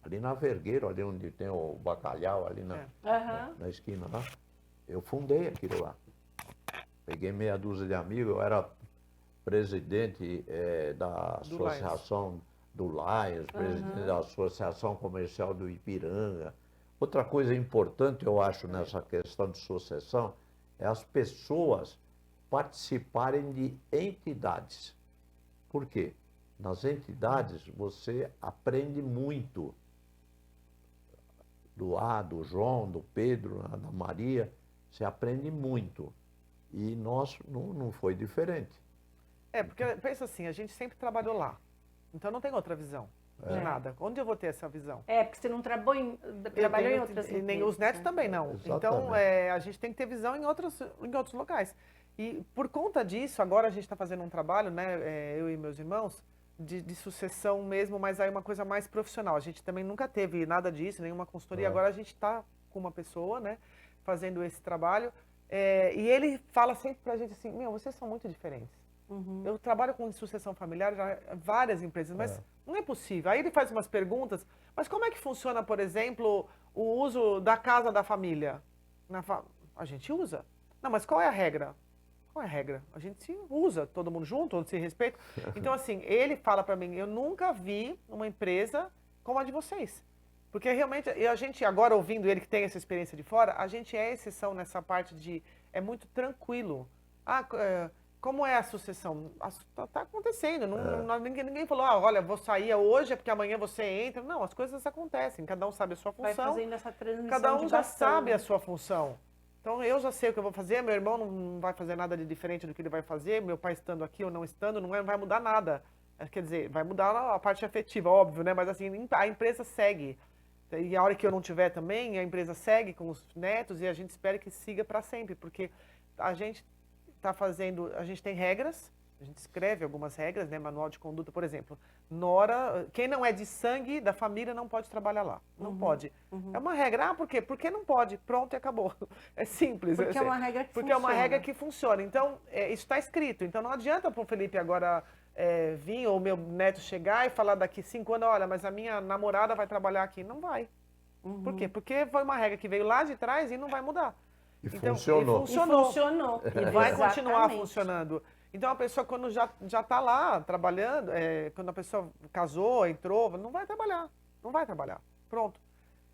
Ali na Vergueiro, ali onde tem o bacalhau, ali na esquina lá. Eu fundei aquilo lá. Peguei meia dúzia de amigos, eu era presidente da associação do Lions, presidente da Associação Comercial do Ipiranga. Outra coisa importante, eu acho, nessa questão de sucessão, é as pessoas participarem de entidades. Por quê? Nas entidades você aprende muito. Do João, do Pedro, da Maria, você aprende muito. E nós não foi diferente. Porque pensa assim, a gente sempre trabalhou lá. Então não tem outra visão de nada. Onde eu vou ter essa visão? Porque você não trabalhou em outras empresas. Nem os netos também não. Exatamente. Então a gente tem que ter visão em outros locais. E por conta disso, agora a gente está fazendo um trabalho, né, eu e meus irmãos, de sucessão mesmo, mas aí uma coisa mais profissional. A gente também nunca teve nada disso, nenhuma consultoria. Agora a gente está com uma pessoa, né, fazendo esse trabalho. E ele fala sempre pra gente assim, vocês são muito diferentes. Eu trabalho com sucessão familiar já várias empresas, mas não é possível. Aí ele faz umas perguntas, mas como é que funciona, por exemplo, o uso da casa da família? A gente usa. Não, mas qual é a regra? Qual é a regra? A gente se usa, todo mundo junto, todo mundo se respeita. Então, assim, ele fala pra mim, eu nunca vi uma empresa como a de vocês. Porque realmente, a gente agora ouvindo ele que tem essa experiência de fora, a gente é exceção nessa parte de, é muito tranquilo. Como é a sucessão? Está acontecendo. Ninguém falou, olha, vou sair hoje, é porque amanhã você entra. Não, as coisas acontecem. Cada um sabe a sua função. Vai fazendo essa transição. Cada um já sabe a sua função. Então, eu já sei o que eu vou fazer, meu irmão não vai fazer nada de diferente do que ele vai fazer, meu pai estando aqui ou não estando, não vai mudar nada. Quer dizer, vai mudar a parte afetiva, óbvio, né? Mas assim, a empresa segue. E a hora que eu não tiver também, a empresa segue com os netos e a gente espera que siga para sempre, porque a gente está fazendo, a gente tem regras, a gente escreve algumas regras, né, manual de conduta, por exemplo, quem não é de sangue da família não pode trabalhar lá, não pode. É uma regra, por quê? Porque não pode, pronto e acabou. É simples. Porque é uma regra que funciona. É uma regra que funciona. Então, isso está escrito. Então, não adianta para o Felipe agora vir ou meu neto chegar e falar daqui 5 anos, olha, mas a minha namorada vai trabalhar aqui. Não vai. Por quê? Porque foi uma regra que veio lá de trás e não vai mudar. E funcionou. E vai continuar funcionando. Então, a pessoa, quando já está lá trabalhando, quando a pessoa casou, entrou, não vai trabalhar. Não vai trabalhar. Pronto.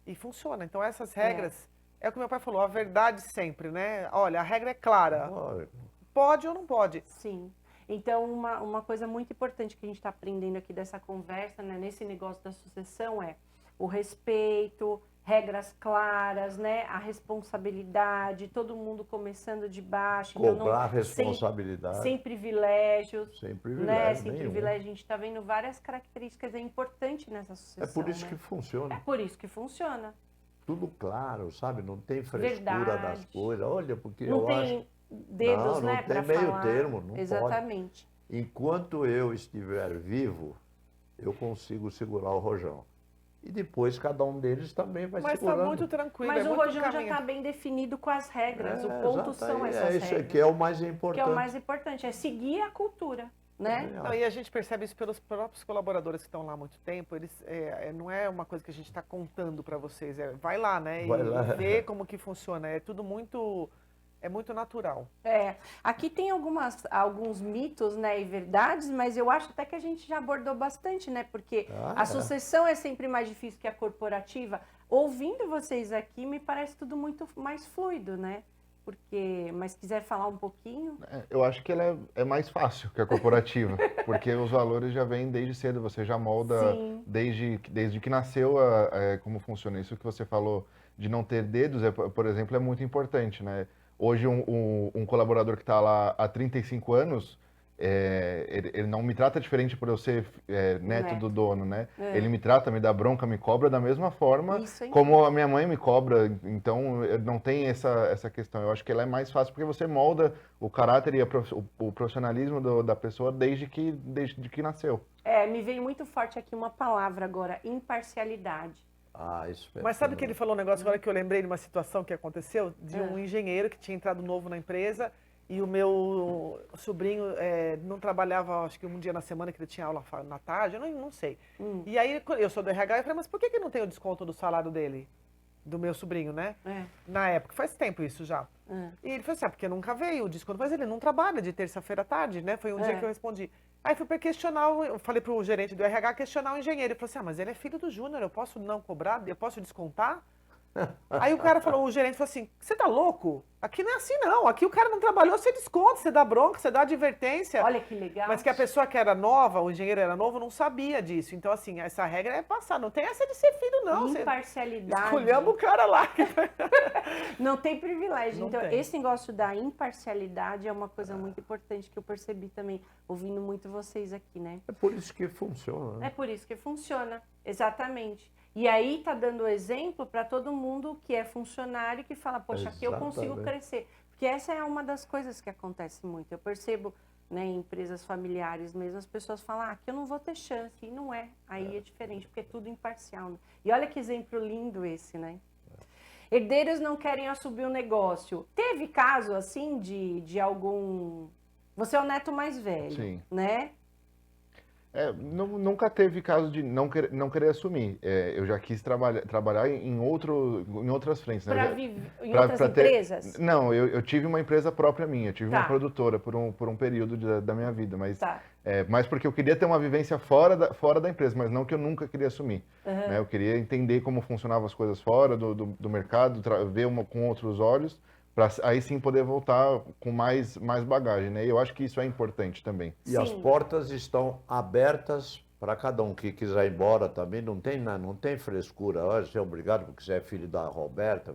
E funciona. Então, essas regras, é o que meu pai falou, a verdade sempre, né? Olha, a regra é clara. Pode ou não pode? Sim. Então, uma coisa muito importante que a gente está aprendendo aqui dessa conversa, né, nesse negócio da sucessão é o respeito, regras claras, né? A responsabilidade, todo mundo começando de baixo. Cobrar responsabilidade. Sem privilégios. Sem privilégio né? Sem nenhum. privilégio. A gente está vendo várias características importantes nessa sucessão. É por isso que funciona. É por isso que funciona. Tudo claro, sabe? Não tem frescura das coisas. Olha, porque não eu tem acho... dedos, não né, tem para meio falar. termo, não Exatamente. pode. Enquanto eu estiver vivo, eu consigo segurar o rojão. E depois cada um deles também vai segurando. Mas está muito tranquilo. Mas o rojão já está bem definido com as regras. O ponto são essas regras. Isso aqui é o mais importante. Que é o mais importante, é seguir a cultura. Né? Não, e a gente percebe isso pelos próprios colaboradores que estão lá há muito tempo. Eles, não é uma coisa que a gente está contando para vocês. Vai lá, né? Vai lá. Vê como que funciona. É tudo muito é muito natural. Aqui tem alguns mitos, né, e verdades, mas eu acho até que a gente já abordou bastante, né, porque a sucessão é sempre mais difícil que a corporativa. Ouvindo vocês aqui, me parece tudo muito mais fluido, né? Mas quiser falar um pouquinho? Eu acho que ela é mais fácil que a corporativa, porque os valores já vêm desde cedo, você já molda desde que nasceu como funciona. Isso que você falou de não ter dedos, por exemplo, é muito importante, né? Hoje um colaborador que está lá há 35 anos, ele não me trata diferente por eu ser neto do dono, né? Ele me trata, me dá bronca, me cobra da mesma forma como a minha mãe me cobra. Então, não tem essa questão. Eu acho que ela é mais fácil porque você molda o caráter e o profissionalismo da pessoa desde que nasceu. Me veio muito forte aqui uma palavra agora, imparcialidade. Isso é. Mas sabe que ele falou um negócio agora que eu lembrei de uma situação que aconteceu? De um engenheiro que tinha entrado novo na empresa e o meu sobrinho não trabalhava, acho que um dia na semana que ele tinha aula na tarde, eu não sei. E aí eu sou do RH e falei, mas por que não tem o desconto do salário dele? Do meu sobrinho, né? Na época, faz tempo isso já. E ele falou assim, porque nunca veio o desconto, mas ele não trabalha de terça-feira à tarde, né? Foi um dia que eu respondi. Aí fui para questionar, eu falei pro gerente do RH questionar o engenheiro. Ele falou assim, mas ele é filho do Júnior, eu posso não cobrar? Eu posso descontar? Aí o cara falou, o gerente falou assim, você tá louco? Aqui não é assim não, aqui o cara não trabalhou, você desconta, você dá bronca, você dá advertência. Olha que legal. Mas que a pessoa que era nova, o engenheiro era novo, não sabia disso. Então assim, essa regra é passar, não tem essa de ser filho não. Imparcialidade. Escolhemos o cara lá. Não tem privilégio. Não então tem. Esse negócio da imparcialidade é uma coisa muito importante que eu percebi também, ouvindo muito vocês aqui, né? É por isso que funciona, né? É por isso que funciona, exatamente. E aí tá dando exemplo para todo mundo que é funcionário que fala, poxa, aqui eu consigo crescer. Porque essa é uma das coisas que acontece muito. Eu percebo, né, em empresas familiares mesmo, as pessoas falam, aqui eu não vou ter chance. E não é. Aí é diferente, porque é tudo imparcial. Né? E olha que exemplo lindo esse, né? Herdeiros não querem assumir o negócio. Teve caso, assim, de algum... Você é o neto mais velho, né? Nunca teve caso de não querer assumir. Eu já quis trabalhar em outras frentes. Né? Em outras empresas? Não, eu tive uma empresa própria minha. Eu tive uma produtora por um período da minha vida. Mas mais porque eu queria ter uma vivência fora da empresa, mas não que eu nunca queria assumir. Né? Eu queria entender como funcionavam as coisas fora do mercado, ver com outros olhos, para aí sim poder voltar com mais bagagem, né? E eu acho que isso é importante também. E as portas estão abertas para cada um que quiser ir embora também, não tem frescura. Olha, você é obrigado porque você é filho da Roberta,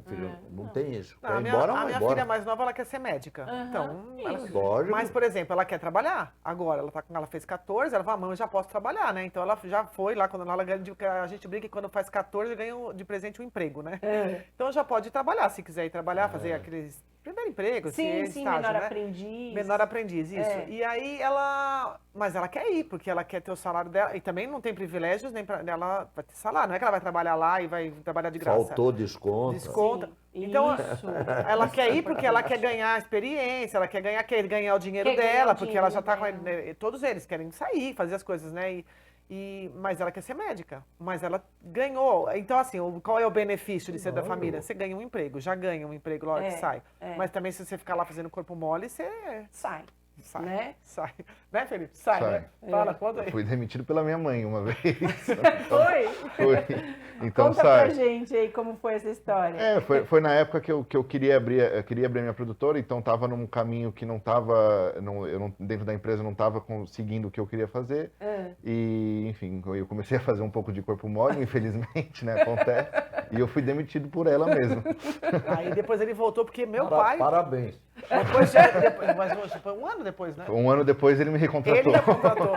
não tem isso. Não, Quer ir embora, a vai minha embora. filha mais nova, ela quer ser médica. Então, Lógico. mas, por exemplo, ela quer trabalhar. Agora, ela fez 14, ela fala, mãe, eu já posso trabalhar, né? Então, ela já foi lá, quando ela ganha, a gente brinca que quando faz 14, ganha de presente um emprego, né? Então, já pode ir trabalhar, se quiser ir trabalhar, fazer aqueles... Primeiro emprego, sim, estágio, menor né? aprendiz. Menor aprendiz, isso. E aí mas ela quer ir, porque ela quer ter o salário dela, e também não tem privilégios, nem pra ela vai ter salário, não é que ela vai trabalhar lá e vai trabalhar de graça. Faltou desconto. Desconta. Sim, então, isso. ela quer ir porque ela quer ganhar experiência, ela quer ganhar o dinheiro dela, porque ela já tá com... Todos eles querem sair, fazer as coisas, né? Mas ela quer ser médica, mas ela ganhou. Então, assim, qual é o benefício de ser da família? Você ganha um emprego, já ganha um emprego na hora que sai. Mas também, se você ficar lá fazendo corpo mole, você... Sai. Né? Sai. Né, Felipe? Sai, né? Fala, conta aí. Fui demitido pela minha mãe uma vez. Foi? Então, conta pra gente aí como foi essa história. Foi na época que eu queria abrir a minha produtora, então estava num caminho que não estava, dentro da empresa não estava conseguindo o que eu queria fazer. E, enfim, eu comecei a fazer um pouco de corpo mole, infelizmente, né? Acontece. E eu fui demitido por ela mesmo. Aí depois ele voltou, porque meu pai... Parabéns. Mas foi um ano depois, né? Um ano depois ele me recontratou. Ele me contratou.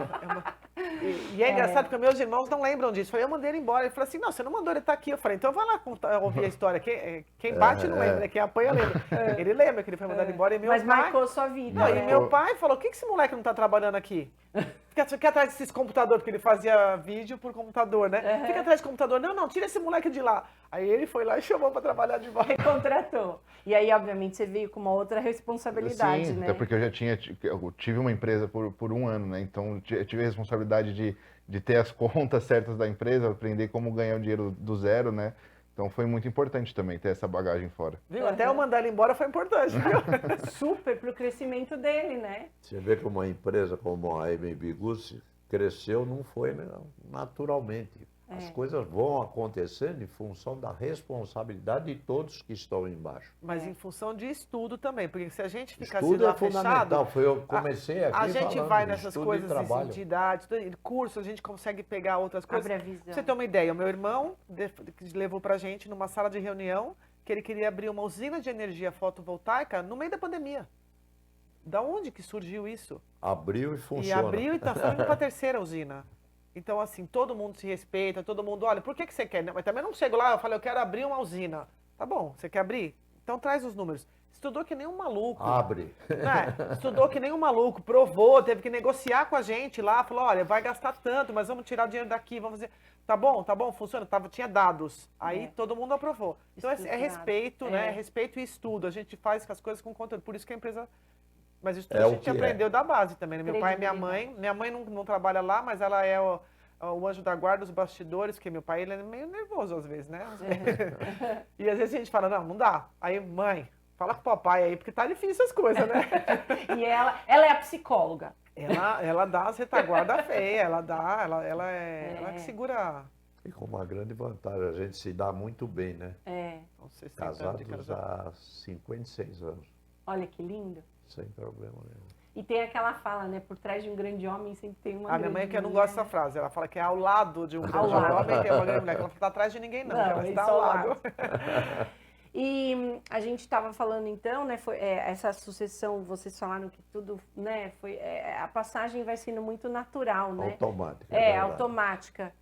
E é engraçado porque meus irmãos não lembram disso. Eu mandei ele embora. Ele falou assim, não, você não mandou ele estar aqui. Eu falei, então vai lá ouvir a história. Quem bate não lembra, né? Quem apanha lembra. Ele lembra que ele foi mandado embora. E Mas marcou sua vida. Não, e meu pai falou, por que esse moleque não tá trabalhando aqui? Fica atrás desses computadores, porque ele fazia vídeo por computador, né? Fica atrás do computador. Não, tira esse moleque de lá. Aí ele foi lá e chamou pra trabalhar de volta. Recontratou. E aí, obviamente, você veio com uma outra responsabilidade, Sim, né? até porque eu tive uma empresa por um ano, né? Então eu tive a responsabilidade de ter as contas certas da empresa, aprender como ganhar o dinheiro do zero, né? Então foi muito importante também ter essa bagagem fora. Viu? Até eu mandar ele embora foi importante, viu? Super para o crescimento dele, né? Você vê que uma empresa como a MB Guzzi cresceu, não foi, né, naturalmente. As coisas vão acontecendo em função da responsabilidade de todos que estão embaixo. Mas em função de estudo também, porque se a gente ficasse Estudo lá é fundamental. fechado, Eu comecei aqui a gente falando vai de nessas estudo e coisas trabalho. de idade, curso, a gente consegue pegar outras coisas. Abre a visão. Pra você ter uma ideia, o meu irmão levou pra gente numa sala de reunião que ele queria abrir uma usina de energia fotovoltaica no meio da pandemia. Da onde que surgiu isso? Abriu e E funciona. abriu e está indo para a terceira usina. Então, assim, todo mundo se respeita, todo mundo, olha, por que você quer? Mas também não chego lá, eu falo, eu quero abrir uma usina. Tá bom, você quer abrir? Então traz os números. Estudou que nem um maluco. Abre. Né? Estudou que nem um maluco, provou, teve que negociar com a gente lá, falou, olha, vai gastar tanto, mas vamos tirar o dinheiro daqui, vamos fazer. Tá bom, funciona. Tinha dados. Aí todo mundo aprovou. Então é respeito, né? É respeito e estudo. A gente faz as coisas com conteúdo. Por isso que a empresa. Mas isso a gente aprendeu da base também, né? Meu pai e minha mãe não trabalha lá, mas ela é o anjo da guarda, os bastidores, porque meu pai ele é meio nervoso às vezes, né? E às vezes a gente fala, não dá. Aí, mãe, fala com o papai aí, porque tá difícil as coisas, né? E ela é a psicóloga. Ela dá as retaguarda feia, ela que segura. E com uma grande vantagem, a gente se dá muito bem, né? Casados há 56 anos. Olha que lindo. Sem problema nenhum. E tem aquela fala, né? Por trás de um grande homem sempre tem uma grande minha mãe é que eu não mulher, gosto dessa frase. Ela fala que é ao lado de um grande homem tem uma grande mulher. Ela não está atrás de ninguém, não. Ela está ao lado. E a gente estava falando então, né? Essa sucessão, vocês falaram que tudo, né? A passagem vai sendo muito natural, né? Automática. Automática.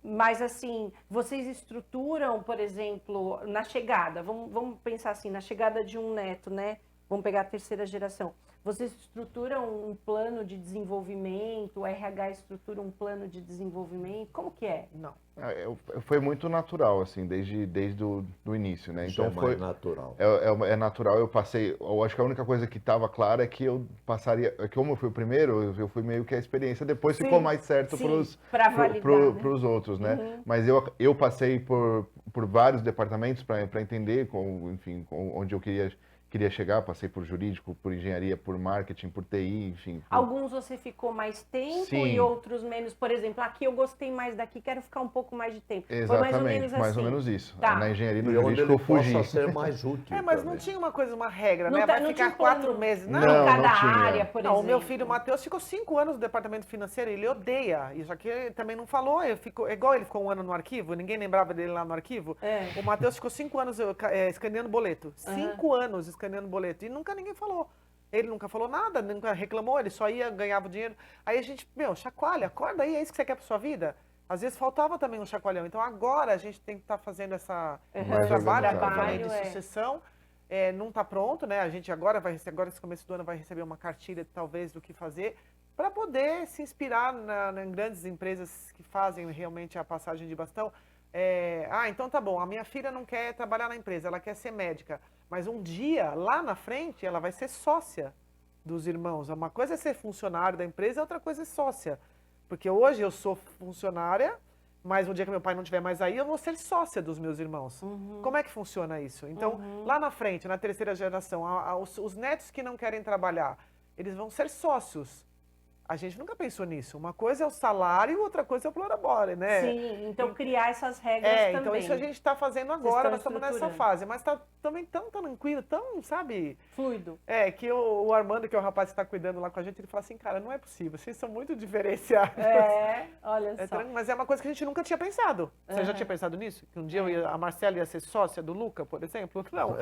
Mas assim, vocês estruturam, por exemplo, na chegada, vamos pensar assim, na chegada de um neto, né? Vamos pegar a terceira geração. Vocês estruturam um plano de desenvolvimento, o RH estrutura um plano de desenvolvimento, como que é? Não. Foi muito natural, assim, desde o início, né? Então foi natural. É natural, eu acho que a única coisa que estava clara é que eu passaria, como eu fui o primeiro, eu fui meio que a experiência, depois ficou mais certo para os outros, né? Uhum. Mas eu passei por vários departamentos para entender, enfim, onde eu queria chegar, passei por jurídico, por engenharia, por marketing, por TI, enfim. Alguns você ficou mais tempo e outros menos. Por exemplo, aqui eu gostei mais daqui, quero ficar um pouco mais de tempo. Exatamente, Foi mais ou menos isso. Tá. Na engenharia, no jurídico, eu fugi. Possa ser mais útil. Mas não tinha uma regra, não né? Vai ficar 4 meses. Não, cada área, por exemplo. O meu filho, o Matheus, ficou 5 anos no departamento financeiro, ele odeia. Isso aqui ele também não falou, igual ele ficou 1 ano no arquivo, ninguém lembrava dele lá no arquivo. O Matheus ficou 5 anos escaneando boleto. 5 anos escaneando boleto. E nunca ninguém falou. Ele nunca falou nada, nunca reclamou, ele só ia, ganhava o dinheiro. Aí a gente, chacoalha, acorda aí, é isso que você quer pra sua vida? Às vezes faltava também um chacoalhão. Então agora a gente tem que estar fazendo esse trabalho de sucessão. Não está pronto, né? A gente agora esse começo do ano, vai receber uma cartilha, talvez, do que fazer, para poder se inspirar em grandes empresas que fazem realmente a passagem de bastão. Então tá bom, a minha filha não quer trabalhar na empresa, ela quer ser médica. Mas um dia, lá na frente, ela vai ser sócia dos irmãos. Uma coisa é ser funcionário da empresa, outra coisa é sócia. Porque hoje eu sou funcionária, mas no dia que meu pai não estiver mais aí, eu vou ser sócia dos meus irmãos. Uhum. Como é que funciona isso? Então, lá na frente, na terceira geração, os netos que não querem trabalhar, eles vão ser sócios. A gente nunca pensou nisso. Uma coisa é o salário, outra coisa é o plurabore, né? Sim, então criar essas regras também. Então isso a gente está fazendo agora, nós estamos nessa fase. Mas está também tão tranquilo, tão, sabe? Fluido. Que o Armando, que é o rapaz que está cuidando lá com a gente, ele fala assim, cara, não é possível, vocês são muito diferenciados. Olha só. Mas é uma coisa que a gente nunca tinha pensado. Você já tinha pensado nisso? Que um dia a Marcela ia ser sócia do Luca, por exemplo? Não.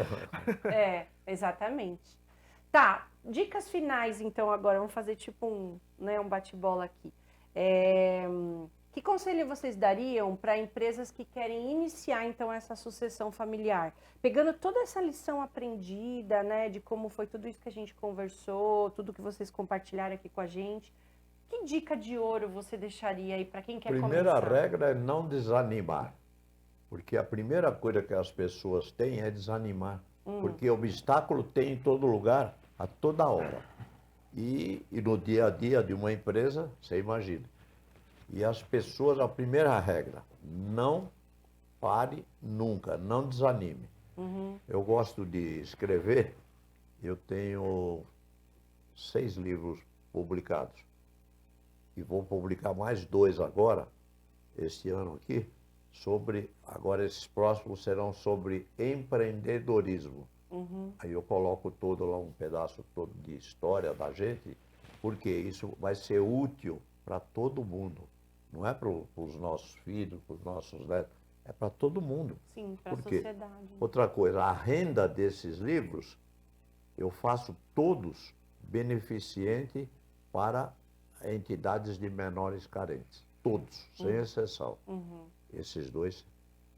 Exatamente. Tá, dicas finais, então, agora. Vamos fazer tipo um bate-bola aqui. Que conselho vocês dariam para empresas que querem iniciar, então, essa sucessão familiar? Pegando toda essa lição aprendida, né, de como foi tudo isso que a gente conversou, tudo que vocês compartilharam aqui com a gente, que dica de ouro você deixaria aí para quem quer começar? Primeira regra é não desanimar. Porque a primeira coisa que as pessoas têm é desanimar. Porque obstáculo tem em todo lugar, a toda hora. E no dia a dia de uma empresa, você imagina. E as pessoas, a primeira regra, não pare nunca, não desanime. Eu gosto de escrever, eu tenho 6 livros publicados. E vou publicar mais 2 agora, este ano aqui, agora esses próximos serão sobre empreendedorismo. Aí eu coloco todo lá, um pedaço todo de história da gente, porque isso vai ser útil para todo mundo. Não é para os nossos filhos, para os nossos netos, é para todo mundo. Sim, para a Por quê? sociedade. Outra coisa, a renda desses livros, eu faço todos beneficente para entidades de menores carentes. Todos, sem exceção. Esses 2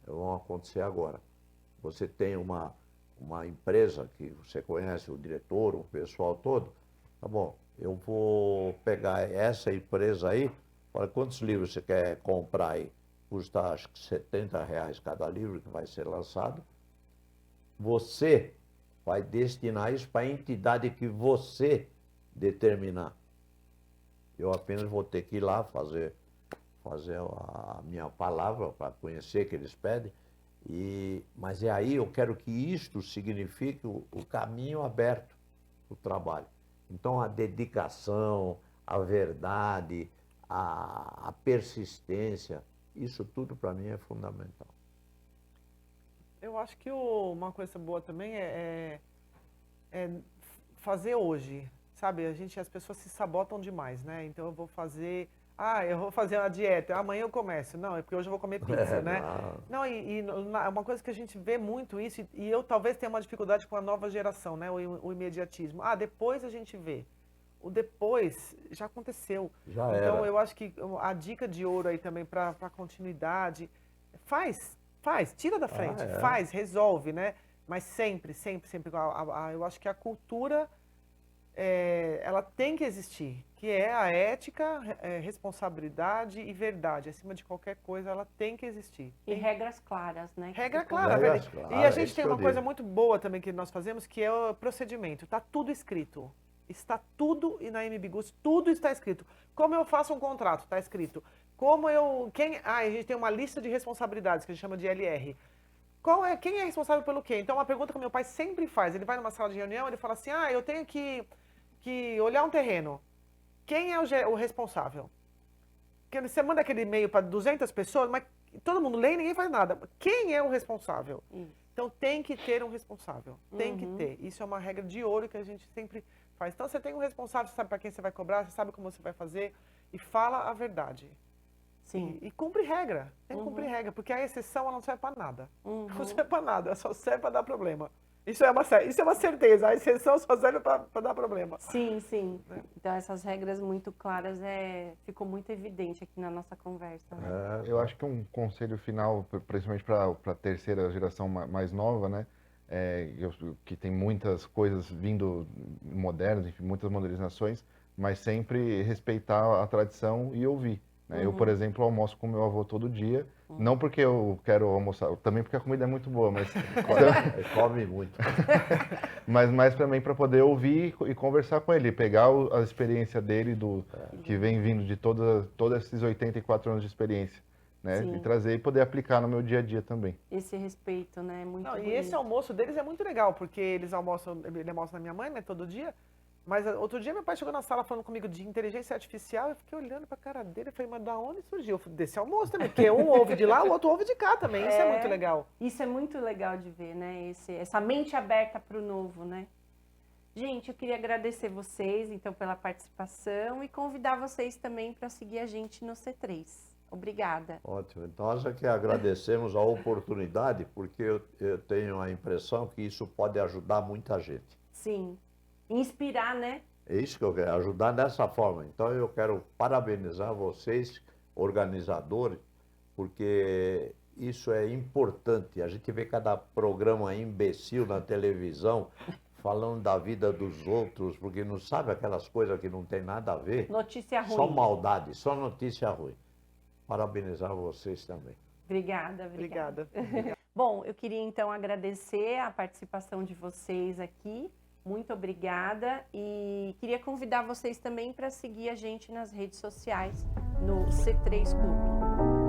vão acontecer agora. Você tem uma empresa que você conhece, o diretor, o pessoal todo, tá bom, eu vou pegar essa empresa aí, olha, quantos livros você quer comprar aí? Custa acho que R$70 cada livro que vai ser lançado. Você vai destinar isso para a entidade que você determinar. Eu apenas vou ter que ir lá fazer a minha palavra para conhecer que eles pedem. Mas aí eu quero que isto signifique o caminho aberto do trabalho. Então a dedicação, a verdade, a persistência, isso tudo para mim é fundamental. Eu acho que uma coisa boa também é fazer hoje, sabe? As pessoas se sabotam demais, né? Então eu vou fazer uma dieta, amanhã eu começo. Não, é porque hoje eu vou comer pizza, né? Não, é uma coisa que a gente vê muito isso, e eu talvez tenha uma dificuldade com a nova geração, né? O imediatismo. Depois a gente vê. O depois já aconteceu. Então eu acho que a dica de ouro aí também para continuidade, faz, tira da frente, faz, resolve, né? Mas sempre, eu acho que a cultura, ela tem que existir, que é a ética, responsabilidade e verdade. Acima de qualquer coisa, ela tem que existir. E regras claras, né? Regra clara, velho. E a gente tem uma coisa muito boa também que nós fazemos, que é o procedimento. Tá tudo escrito. Está tudo, e na MB Gucci, tudo está escrito. Como eu faço um contrato, está escrito. A gente tem uma lista de responsabilidades, que a gente chama de LR. Quem é responsável pelo quê? Então, uma pergunta que meu pai sempre faz, ele vai numa sala de reunião, ele fala assim, eu tenho que olhar um terreno. Quem é o responsável? Porque você manda aquele e-mail para 200 pessoas, mas todo mundo lê e ninguém faz nada. Quem é o responsável? Então, tem que ter um responsável. Tem que ter. Isso é uma regra de ouro que a gente sempre faz. Então, você tem um responsável, você sabe para quem você vai cobrar, você sabe como você vai fazer, e fala a verdade. Sim. E cumpre regra. Tem que cumprir regra, porque a exceção ela não serve para nada. Não serve para nada, ela só serve para dar problema. Isso é uma certeza, a exceção só serve para dar problema. Sim. Então essas regras muito claras ficou muito evidente aqui na nossa conversa. Né? Eu acho que um conselho final, principalmente para a terceira geração mais nova, né? Que tem muitas coisas vindo modernas, enfim, muitas modernizações, mas sempre respeitar a tradição e ouvir. Né? Eu, por exemplo, almoço com meu avô todo dia, não porque eu quero almoçar, também porque a comida é muito boa, mas come muito. Mas mais também para poder ouvir e conversar com ele, pegar a experiência dele, que vem vindo de todos esses 84 anos de experiência. Né? E trazer e poder aplicar no meu dia a dia também. Esse respeito, né? Muito bonito. E esse almoço deles é muito legal, porque ele almoça na minha mãe, né, todo dia. Mas outro dia meu pai chegou na sala falando comigo de inteligência artificial, eu fiquei olhando pra cara dele e falei, mas da onde surgiu? Desse almoço também, porque um ouve de lá, o outro ouve de cá também, isso é muito legal. Isso é muito legal de ver, né? Essa mente aberta pro novo, né? Gente, eu queria agradecer vocês, então, pela participação e convidar vocês também para seguir a gente no C3. Obrigada. Ótimo. Então, nós aqui agradecemos a oportunidade, porque eu tenho a impressão que isso pode ajudar muita gente. Sim. Inspirar, né? É isso que eu quero, ajudar dessa forma. Então, eu quero parabenizar vocês, organizadores, porque isso é importante. A gente vê cada programa imbecil na televisão, falando da vida dos outros, porque não sabe aquelas coisas que não tem nada a ver. Notícia ruim. Só maldade, só notícia ruim. Parabenizar vocês também. Obrigada. Bom, eu queria então agradecer a participação de vocês aqui. Muito obrigada. E queria convidar vocês também para seguir a gente nas redes sociais, no C3 Clube.